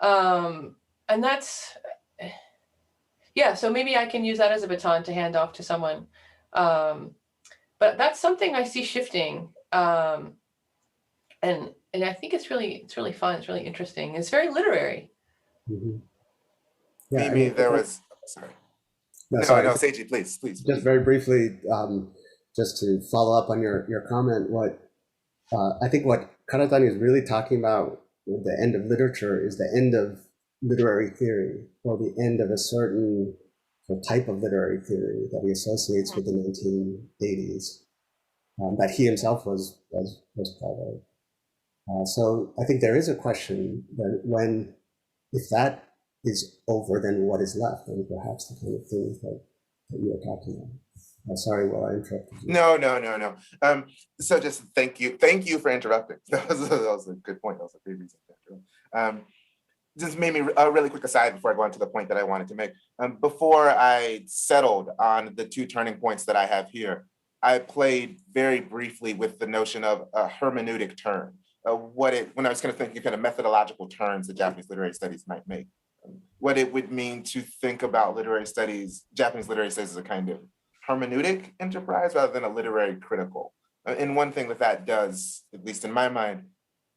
And that's, yeah, so maybe I can use that as a baton to hand off to someone. But that's something I see shifting. And I think it's really fun. It's really interesting. It's very literary. Mm-hmm. Yeah, Mimi, there was, sorry. No, Seiji, please. Just very briefly, just to follow up on your comment, I think what Karatani is really talking about with the end of literature is the end of literary theory, or the end of a certain type of literary theory that he associates with the 1980s, that he himself was part of. So I think there is a question that if that is over, then what is left, and perhaps the kind of things that you are talking about. Sorry, I interrupted you. No. So just thank you for interrupting. That was a good point. That was a great reason to interrupt. Just made me a really quick aside before I go on to the point that I wanted to make. Before I settled on the two turning points that I have here, I played very briefly with the notion of a hermeneutic turn. When I was kind of thinking kind of methodological turns that Japanese literary studies might make, what it would mean to think about Japanese literary studies as a kind of hermeneutic enterprise rather than a literary critical. And one thing that does, at least in my mind,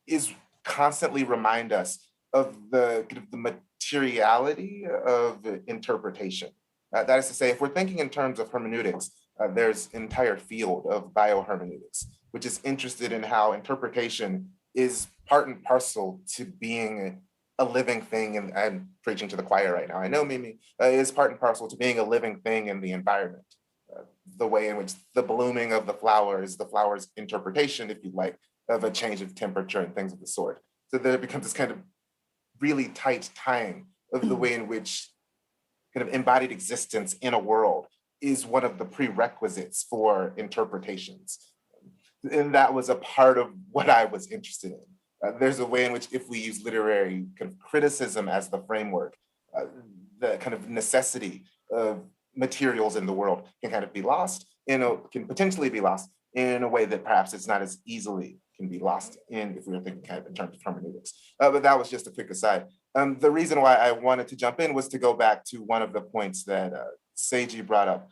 is constantly remind us of the materiality of interpretation. That is to say, if we're thinking in terms of hermeneutics, there's an entire field of biohermeneutics, which is interested in how interpretation is part and parcel to being a living thing, and I'm preaching to the choir right now. I know Mimi is part and parcel to being a living thing in the environment. The way in which the blooming of the flower's interpretation, if you like, of a change of temperature and things of the sort. So there becomes this kind of really tight tying of the way in which kind of embodied existence in a world is one of the prerequisites for interpretations. And that was a part of what I was interested in. There's a way in which if we use literary kind of criticism as the framework, the kind of necessity of materials in the world can kind of be lost, can potentially be lost in a way that perhaps it's not as easily can be lost in if we were thinking kind of in terms of hermeneutics. But that was just a quick aside. The reason why I wanted to jump in was to go back to one of the points that Seiji brought up,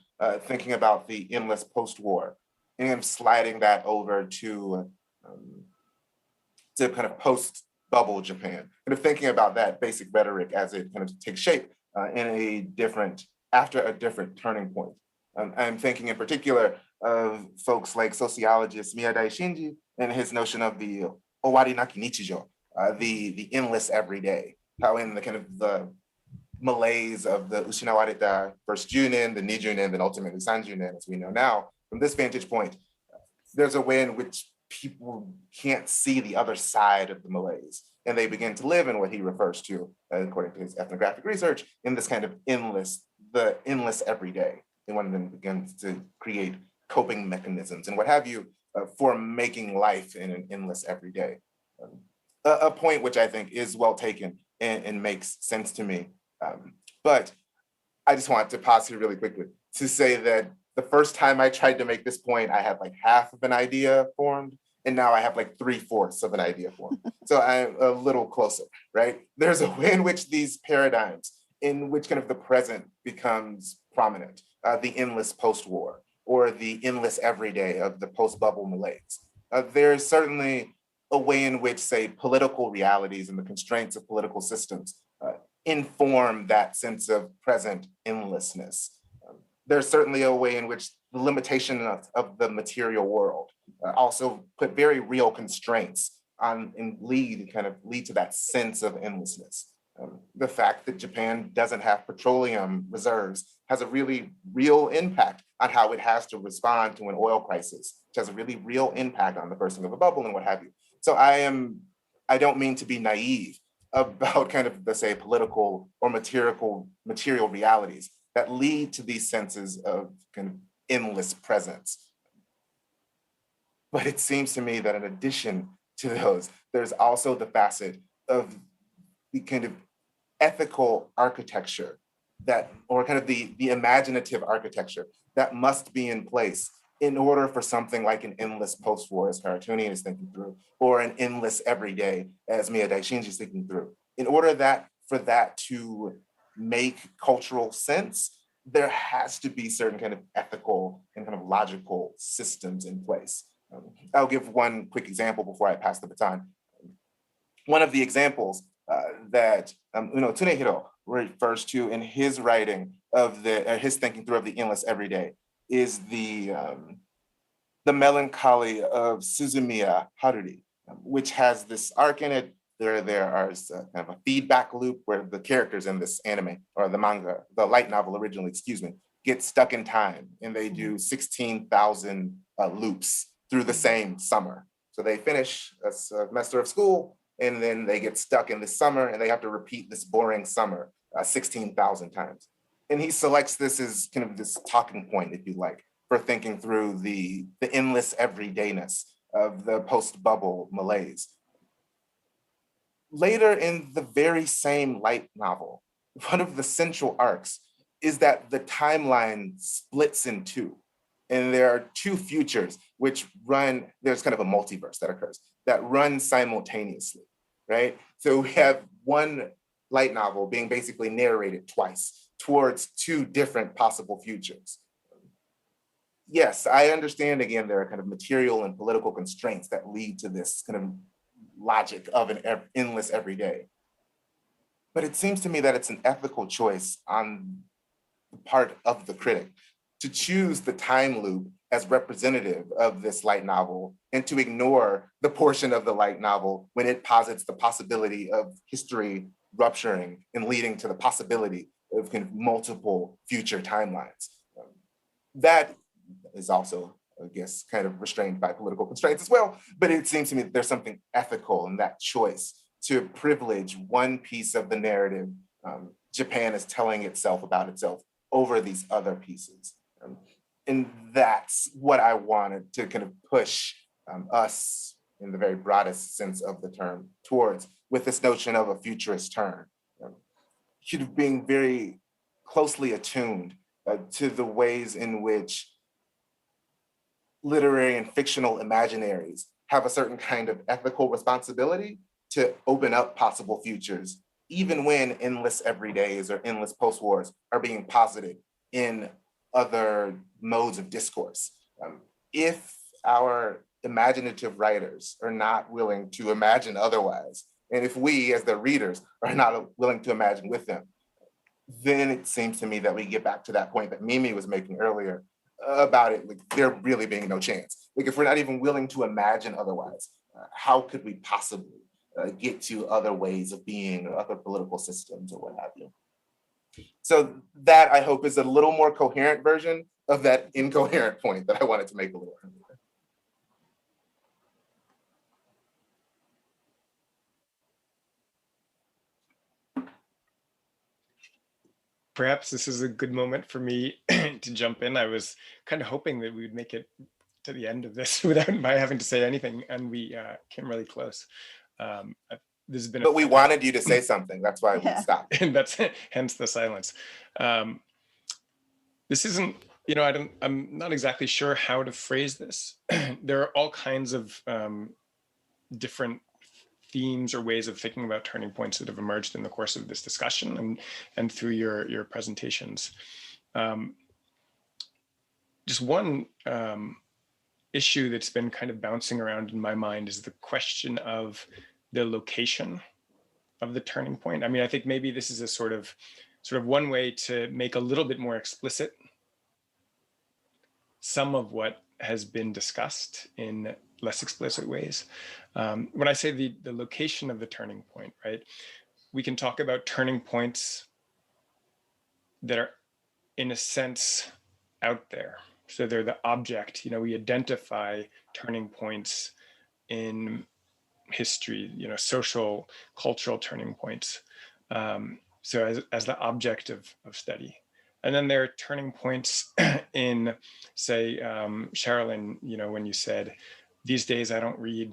thinking about the endless post-war and sliding that over to kind of post-bubble Japan, kind of thinking about that basic rhetoric as it kind of takes shape after a different turning point. I'm thinking in particular of folks like sociologist Miyadai Shinji and his notion of the owari naki nichijo, the endless everyday, how in the kind of the malaise of the Ushinawareta first Junin, the Nijunin, then ultimately Sanjunin, as we know now, from this vantage point, there's a way in which people can't see the other side of the malaise, and they begin to live in what he refers to, according to his ethnographic research, in this kind of endless everyday. And one of them begins to create coping mechanisms and what have you for making life in an endless everyday. A point which I think is well taken and makes sense to me. But I just want to pause here really quickly to say that the first time I tried to make this point, I had like half of an idea formed, and now I have like 3/4 of an idea formed. So I'm a little closer, right? There's a way in which these paradigms, in which kind of the present becomes prominent, the endless post-war, or the endless everyday of the post-bubble malaise. There's certainly a way in which, say, political realities and the constraints of political systems inform that sense of present endlessness. There's certainly a way in which the limitation of the material world also put very real constraints on and lead to that sense of endlessness. The fact that Japan doesn't have petroleum reserves has a really real impact on how it has to respond to an oil crisis, which has a really real impact on the bursting of a bubble and what have you. So I don't mean to be naive about kind of the, say, political or material realities that lead to these senses of kind of endless presence. But it seems to me that in addition to those, there's also the facet of the kind of ethical architecture or kind of the imaginative architecture that must be in place in order for something like an endless post-war, as Karatunian is thinking through, or an endless everyday, as Miyadai Shinji is thinking through. In order for that to make cultural sense, there has to be certain kind of ethical and kind of logical systems in place. I'll give one quick example before I pass the baton. One of the examples that Uno Tsunehiro refers to in his writing of his thinking through of the endless everyday is the melancholy of Suzumiya Haruhi, which has this arc in it. There are kind of a feedback loop where the characters in this anime or the manga, the light novel originally, get stuck in time, and they do 16,000 loops through the same summer. So they finish a semester of school, and then they get stuck in this summer, and they have to repeat this boring summer 16,000 times. And he selects this as kind of this talking point, if you like, for thinking through the endless everydayness of the post-bubble malaise. Later in the very same light novel, one of the central arcs is that the timeline splits in two. And there are two futures which run, there's kind of a multiverse that occurs, that run simultaneously, right? So we have one light novel being basically narrated twice towards two different possible futures. Yes, I understand, again, there are kind of material and political constraints that lead to this kind of logic of an endless everyday. But it seems to me that it's an ethical choice on the part of the critic to choose the time loop as representative of this light novel and to ignore the portion of the light novel when it posits the possibility of history rupturing and leading to the possibility of kind of multiple future timelines. That is also, I guess, kind of restrained by political constraints as well, but it seems to me that there's something ethical in that choice to privilege one piece of the narrative Japan is telling itself about itself over these other pieces. And that's what I wanted to kind of push us in the very broadest sense of the term, towards with this notion of a futurist turn. Should have been very closely attuned to the ways in which literary and fictional imaginaries have a certain kind of ethical responsibility to open up possible futures, even when endless everydays or endless post-wars are being posited in other modes of discourse. If our imaginative writers are not willing to imagine otherwise, and if we as the readers are not willing to imagine with them, then it seems to me that we get back to that point that Mimi was making earlier about it, like there really being no chance. Like if we're not even willing to imagine otherwise, how could we possibly get to other ways of being or other political systems or what have you? So that I hope is a little more coherent version of that incoherent point that I wanted to make a little earlier. Perhaps this is a good moment for me to jump in. I was kind of hoping that we would make it to the end of this without my having to say anything, and we came really close. This has been But we wanted you to say something. That's why we stopped. and that's hence the silence. This isn't, I'm not exactly sure how to phrase this. There are all kinds of different themes or ways of thinking about turning points that have emerged in the course of this discussion and through your presentations. Just one issue that's been kind of bouncing around in my mind is the question of the location of the turning point. I mean, I think maybe this is a sort of one way to make a little bit more explicit some of what has been discussed in less explicit ways. When I say the location of the turning point, right, we can talk about turning points that are, in a sense, out there. So they're the object. We identify turning points in history, social, cultural turning points. So as the object of study. And then there are turning points in, say, Sherilyn, when you said, these days I don't read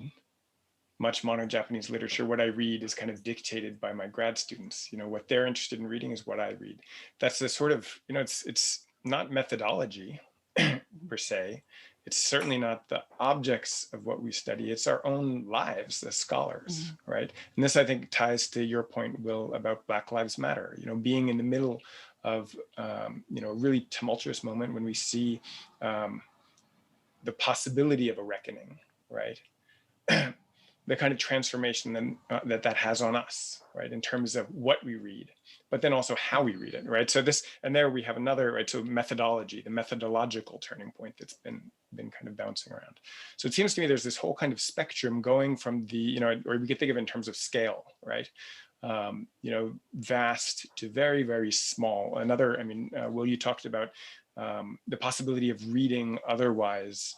much modern Japanese literature. What I read is kind of dictated by my grad students. What they're interested in reading is what I read. That's the sort of, it's not methodology per se. It's certainly not the objects of what we study. It's our own lives as scholars, right? And this, I think, ties to your point, Will, about Black Lives Matter. Being in the middle of a really tumultuous moment when we see the possibility of a reckoning, right? The kind of transformation then, that has on us, right, in terms of what we read, but then also how we read it, right? So this, and there we have another, right? So methodology, the methodological turning point that's been kind of bouncing around. So it seems to me there's this whole kind of spectrum going from the, or we could think of it in terms of scale, right? Vast to very, very small. Another, Will, you talked about the possibility of reading otherwise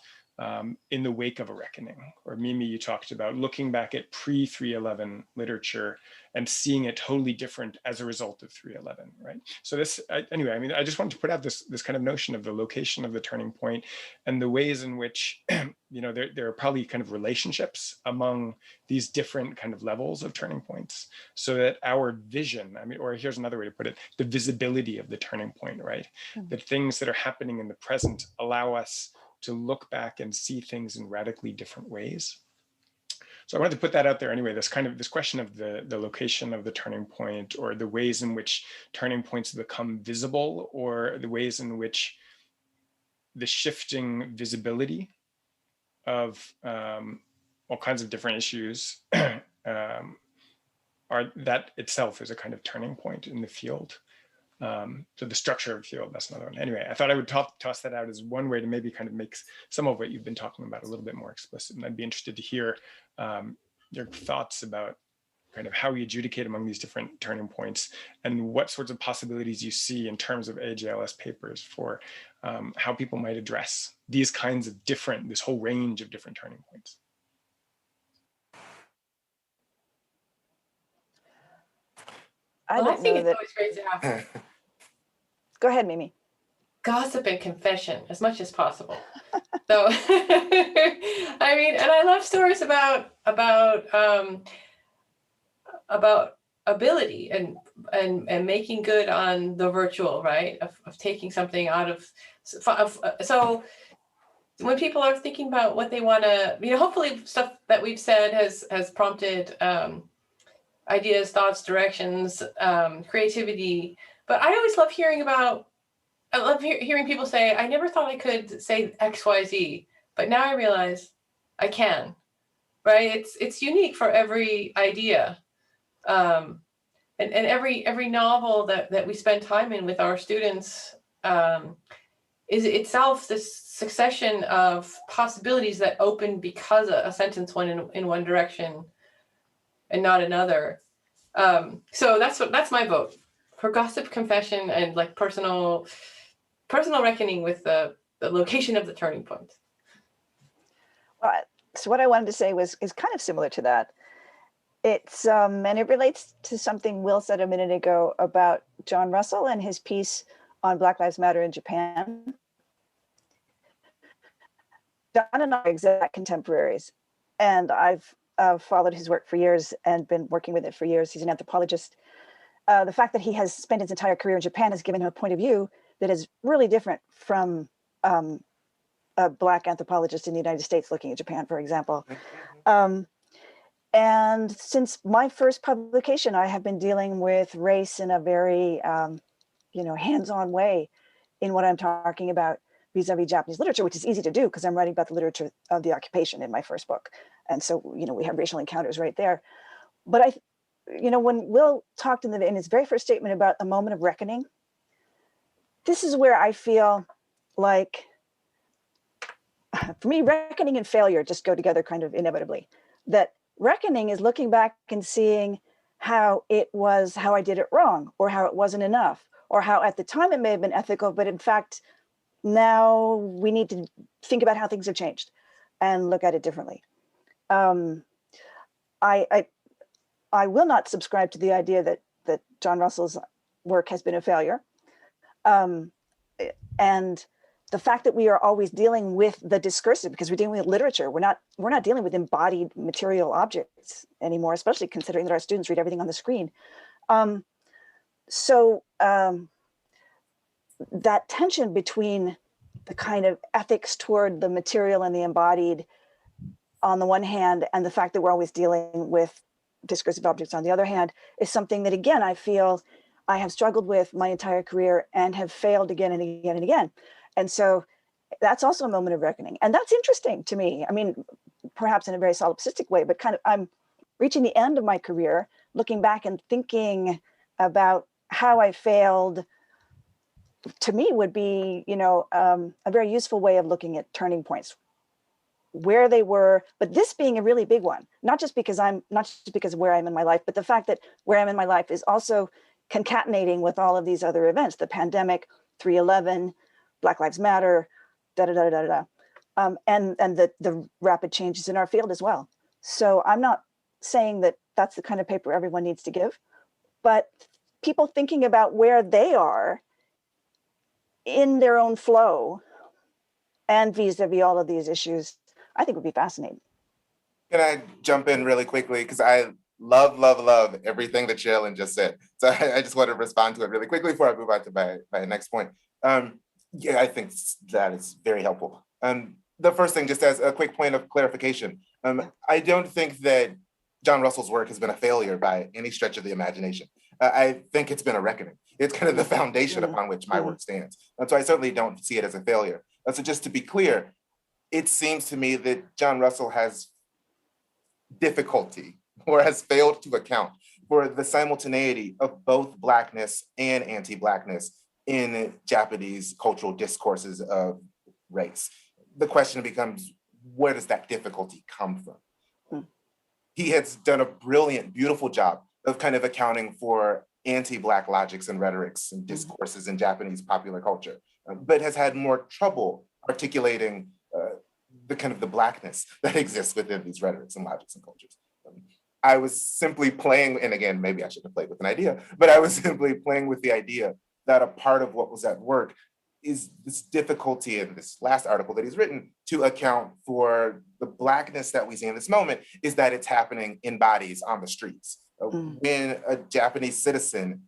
in the wake of a reckoning, or Mimi, you talked about looking back at pre-311 literature and seeing it totally different as a result of 311, right? So this, anyway, I just wanted to put out this kind of notion of the location of the turning point and the ways in which, there are probably kind of relationships among these different kind of levels of turning points, so that our vision, or here's another way to put it, the visibility of the turning point, right? The things that are happening in the present allow us to look back and see things in radically different ways. So I wanted to put that out there anyway, this question of the location of the turning point, or the ways in which turning points become visible, or the ways in which the shifting visibility of all kinds of different issues are, that itself is a kind of turning point in the field. So the structure of the field, that's another one. Anyway, I thought I would toss that out as one way to maybe kind of make some of what you've been talking about a little bit more explicit. And I'd be interested to hear your thoughts about kind of how we adjudicate among these different turning points, and what sorts of possibilities you see in terms of AJLS papers for how people might address these kinds of this whole range of different turning points. I Well, I don't think know it's that. always great to have. Go ahead, Mimi. gossip and confession as much as possible. So, I mean, and I love stories about ability and making good on the virtual, right? Of taking something out of, so when people are thinking about what they want to, hopefully stuff that we've said has prompted ideas, thoughts, directions, creativity. But I always love hearing hearing people say, I never thought I could say X, Y, Z, but now I realize I can, right? It's unique for every idea. And every novel that we spend time in with our students is itself this succession of possibilities that open because a sentence went in one direction and not another. So that's my vote for gossip, confession, and like personal reckoning with the location of the turning point. So what I wanted to say is kind of similar to that. It's and it relates to something Will said a minute ago about John Russell and his piece on Black Lives Matter in Japan. John and I are exact contemporaries, and I've followed his work for years and been working with it for years. He's an anthropologist. The fact that he has spent his entire career in Japan has given him a point of view that is really different from a Black anthropologist in the United States looking at Japan, for example. And since my first publication, I have been dealing with race in a very, hands-on way in what I'm talking about vis-a-vis Japanese literature, which is easy to do because I'm writing about the literature of the occupation in my first book. And so, we have racial encounters right there. But when Will talked in his very first statement about a moment of reckoning, this is where I feel like, for me, reckoning and failure just go together kind of inevitably. That reckoning is looking back and seeing how I did it wrong, or how it wasn't enough, or how at the time it may have been ethical, but in fact, now we need to think about how things have changed and look at it differently. I will not subscribe to the idea that John Russell's work has been a failure. And the fact that we are always dealing with the discursive, because we're dealing with literature, we're not dealing with embodied material objects anymore, especially considering that our students read everything on the screen. So that tension between the kind of ethics toward the material and the embodied on the one hand, and the fact that we're always dealing with discursive objects on the other hand, is something that, again, I feel I have struggled with my entire career and have failed again and again and again. And so that's also a moment of reckoning. And that's interesting to me. I mean, perhaps in a very solipsistic way, but kind of I'm reaching the end of my career, looking back and thinking about how I failed, to me would be, a very useful way of looking at turning points, where they were, but this being a really big one, not just because of where I'm in my life, but the fact that where I'm in my life is also concatenating with all of these other events, the pandemic, 3/11, Black Lives Matter, and the rapid changes in our field as well. So I'm not saying that that's the kind of paper everyone needs to give, but people thinking about where they are in their own flow and vis-a-vis all of these issues, I think would be fascinating. Can I jump in really quickly? Because I love everything that Sherilyn just said. So I just want to respond to it really quickly before I move on to my next point. I think that is very helpful. The first thing, just as a quick point of clarification, I don't think that John Russell's work has been a failure by any stretch of the imagination. I think it's been a reckoning. It's kind of the foundation upon which my work stands. And so I certainly don't see it as a failure. So just to be clear, it seems to me that John Russell has difficulty or has failed to account for the simultaneity of both Blackness and anti-Blackness in Japanese cultural discourses of race. The question becomes, where does that difficulty come from? He has done a brilliant, beautiful job of kind of accounting for anti-Black logics and rhetorics and discourses in Japanese popular culture, but has had more trouble articulating the kind of the Blackness that exists within these rhetorics and logics and cultures. I was simply playing, and again, maybe I should have played with an idea, but I was simply playing with the idea that a part of what was at work is this difficulty in this last article that he's written to account for the Blackness that we see in this moment is that it's happening in bodies on the streets. When a Japanese citizen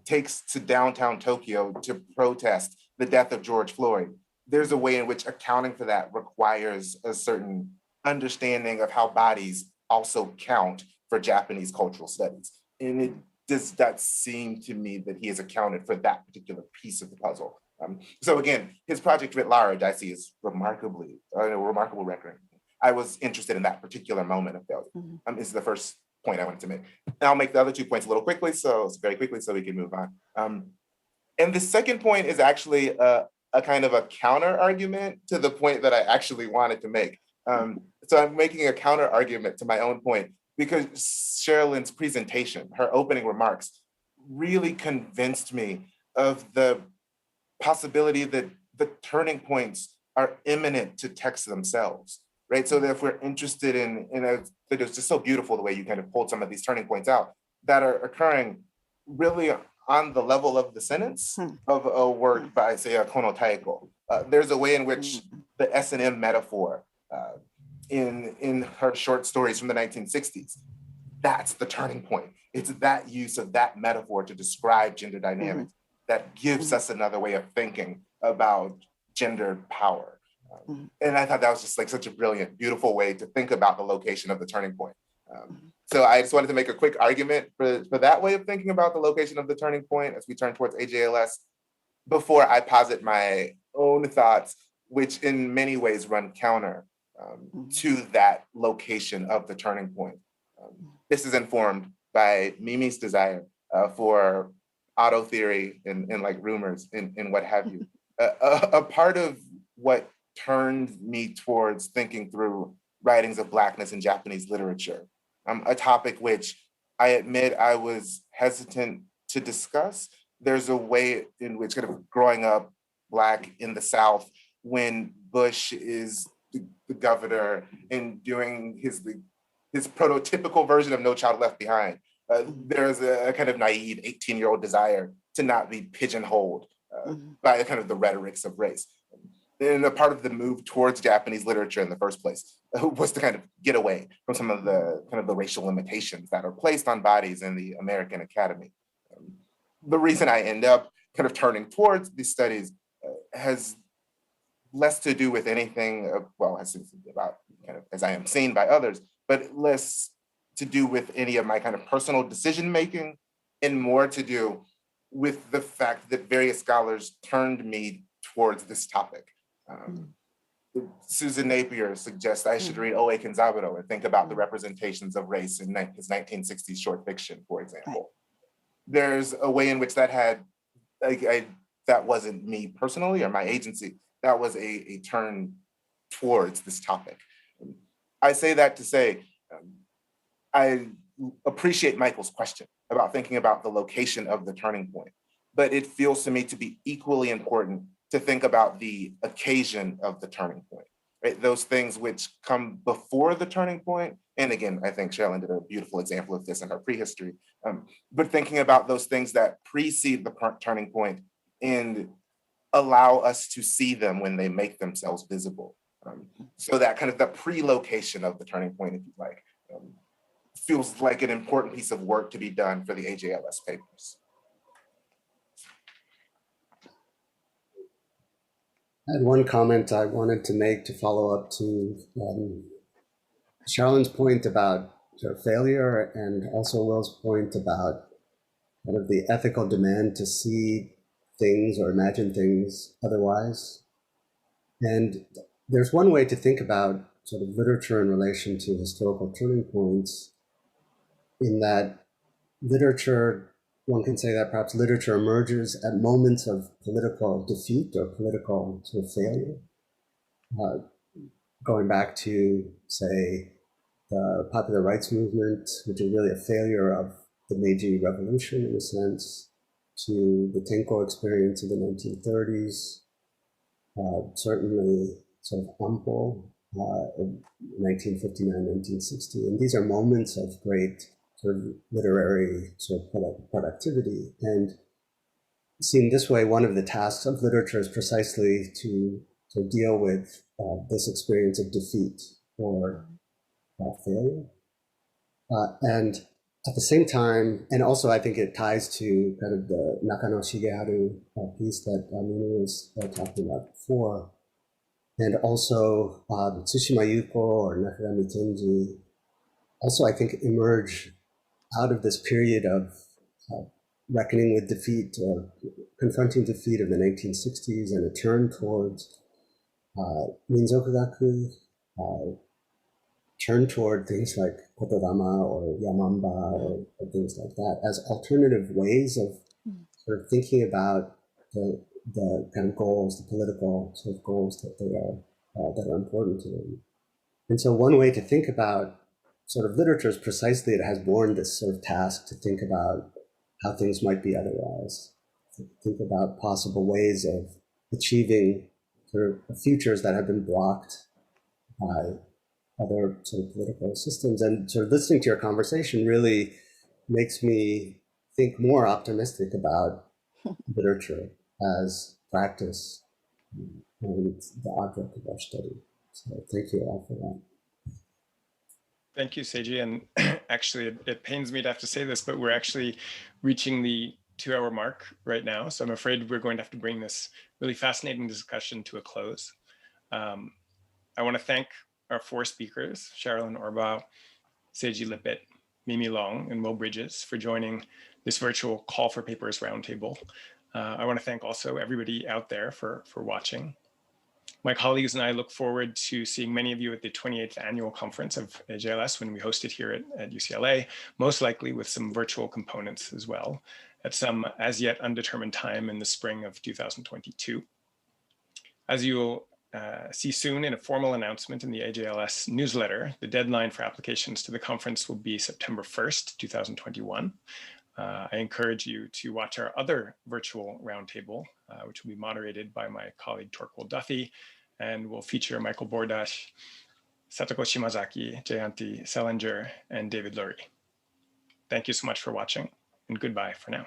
takes to downtown Tokyo to protest the death of George Floyd, there's a way in which accounting for that requires a certain understanding of how bodies also count for Japanese cultural studies. And it does not seem to me that he has accounted for that particular piece of the puzzle. So again, his project writ large, I see, is a remarkable record. I was interested in that particular moment of failure. This is the first point I wanted to make. And I'll make the other 2 points a little quickly, very quickly, so we can move on. And the second point is actually a kind of a counter argument to the point that I actually wanted to make. So I'm making a counter argument to my own point because Sherilyn's presentation, her opening remarks, really convinced me of the possibility that the turning points are imminent to texts themselves, right? So that if we're interested in it was just so beautiful the way you kind of pulled some of these turning points out that are occurring really on the level of the sentence of a work by, say, Kono Taeko. There's a way in which the S&M metaphor in her short stories from the 1960s, that's the turning point. It's that use of that metaphor to describe gender dynamics that gives us another way of thinking about gendered power. And I thought that was just like such a brilliant, beautiful way to think about the location of the turning point. So I just wanted to make a quick argument for that way of thinking about the location of the turning point as we turn towards AJLS before I posit my own thoughts, which in many ways run counter to that location of the turning point. This is informed by Mimi's desire for auto theory and like rumors and what have you. A part of what turned me towards thinking through writings of Blackness in Japanese literature, a topic which I admit I was hesitant to discuss. There's a way in which kind of growing up Black in the South when Bush is the governor and doing his prototypical version of No Child Left Behind, there's a kind of naive 18-year-old desire to not be pigeonholed by kind of the rhetorics of race. And a part of the move towards Japanese literature in the first place was to kind of get away from some of the kind of the racial limitations that are placed on bodies in the American Academy. The reason I end up kind of turning towards these studies has less to do with anything, has about kind of as I am seen by others, but less to do with any of my kind of personal decision making and more to do with the fact that various scholars turned me towards this topic. Susan Napier suggests I should read O.A. Kenzaburo and think about the representations of race in his 1960s short fiction, for example. There's a way in which that had, that wasn't me personally or my agency, that was a turn towards this topic. I say that to say, I appreciate Michael's question about thinking about the location of the turning point, but it feels to me to be equally important to think about the occasion of the turning point, right? Those things which come before the turning point. And again, I think Sherilyn did a beautiful example of this in her prehistory, but thinking about those things that precede the turning point and allow us to see them when they make themselves visible. So that kind of the pre-location of the turning point, if you like, feels like an important piece of work to be done for the AJLS papers. I had one comment I wanted to make to follow up to Sherilyn's point about sort of failure and also Will's point about kind of the ethical demand to see things or imagine things otherwise. And there's one way to think about sort of literature in relation to historical turning points, in that literature, one can say that perhaps literature emerges at moments of political defeat or political sort of failure. Going back to, say, the popular rights movement, which is really a failure of the Meiji Revolution in a sense, to the Tenko experience of the 1930s, certainly sort of Ampo, 1959, 1960. And these are moments of great sort of literary sort of productivity. And seen this way, one of the tasks of literature is precisely to deal with this experience of defeat or failure. And at the same time, and also I think it ties to kind of the Nakano Shigeharu piece that Mimi was talking about before, and also Tsushima Yuko or Nakarami Tenji also, I think, emerge out of this period of reckoning with defeat or confronting defeat of the 1960s and a turn towards Minzokugaku, turn toward things like Kotodama or Yamamba or things like that as alternative ways of sort of thinking about the kind of goals, the political sort of goals that are important to them. And so one way to think about sort of literature is precisely it has borne this sort of task to think about how things might be otherwise, to think about possible ways of achieving sort of futures that have been blocked by other sort of political systems. And sort of listening to your conversation really makes me think more optimistic about literature as practice and the object of our study. So thank you all for that. Thank you, Seiji. And actually, it pains me to have to say this, but we're actually reaching the 2-hour mark right now. So I'm afraid we're going to have to bring this really fascinating discussion to a close. I want to thank our 4 speakers, Sherilyn Orbaugh, Seiji Lippitt, Mimi Long, and Will Bridges for joining this virtual Call for Papers Roundtable. I want to thank also everybody out there for watching. My colleagues and I look forward to seeing many of you at the 28th annual conference of AJLS when we host it here at UCLA, most likely with some virtual components as well, at some as yet undetermined time in the spring of 2022. As you'll see soon in a formal announcement in the AJLS newsletter, the deadline for applications to the conference will be September 1st, 2021. I encourage you to watch our other virtual roundtable, which will be moderated by my colleague Torquil Duffy, and will feature Michael Bordash, Satoko Shimazaki, Jayanti Selinger, and David Lurie. Thank you so much for watching, and goodbye for now.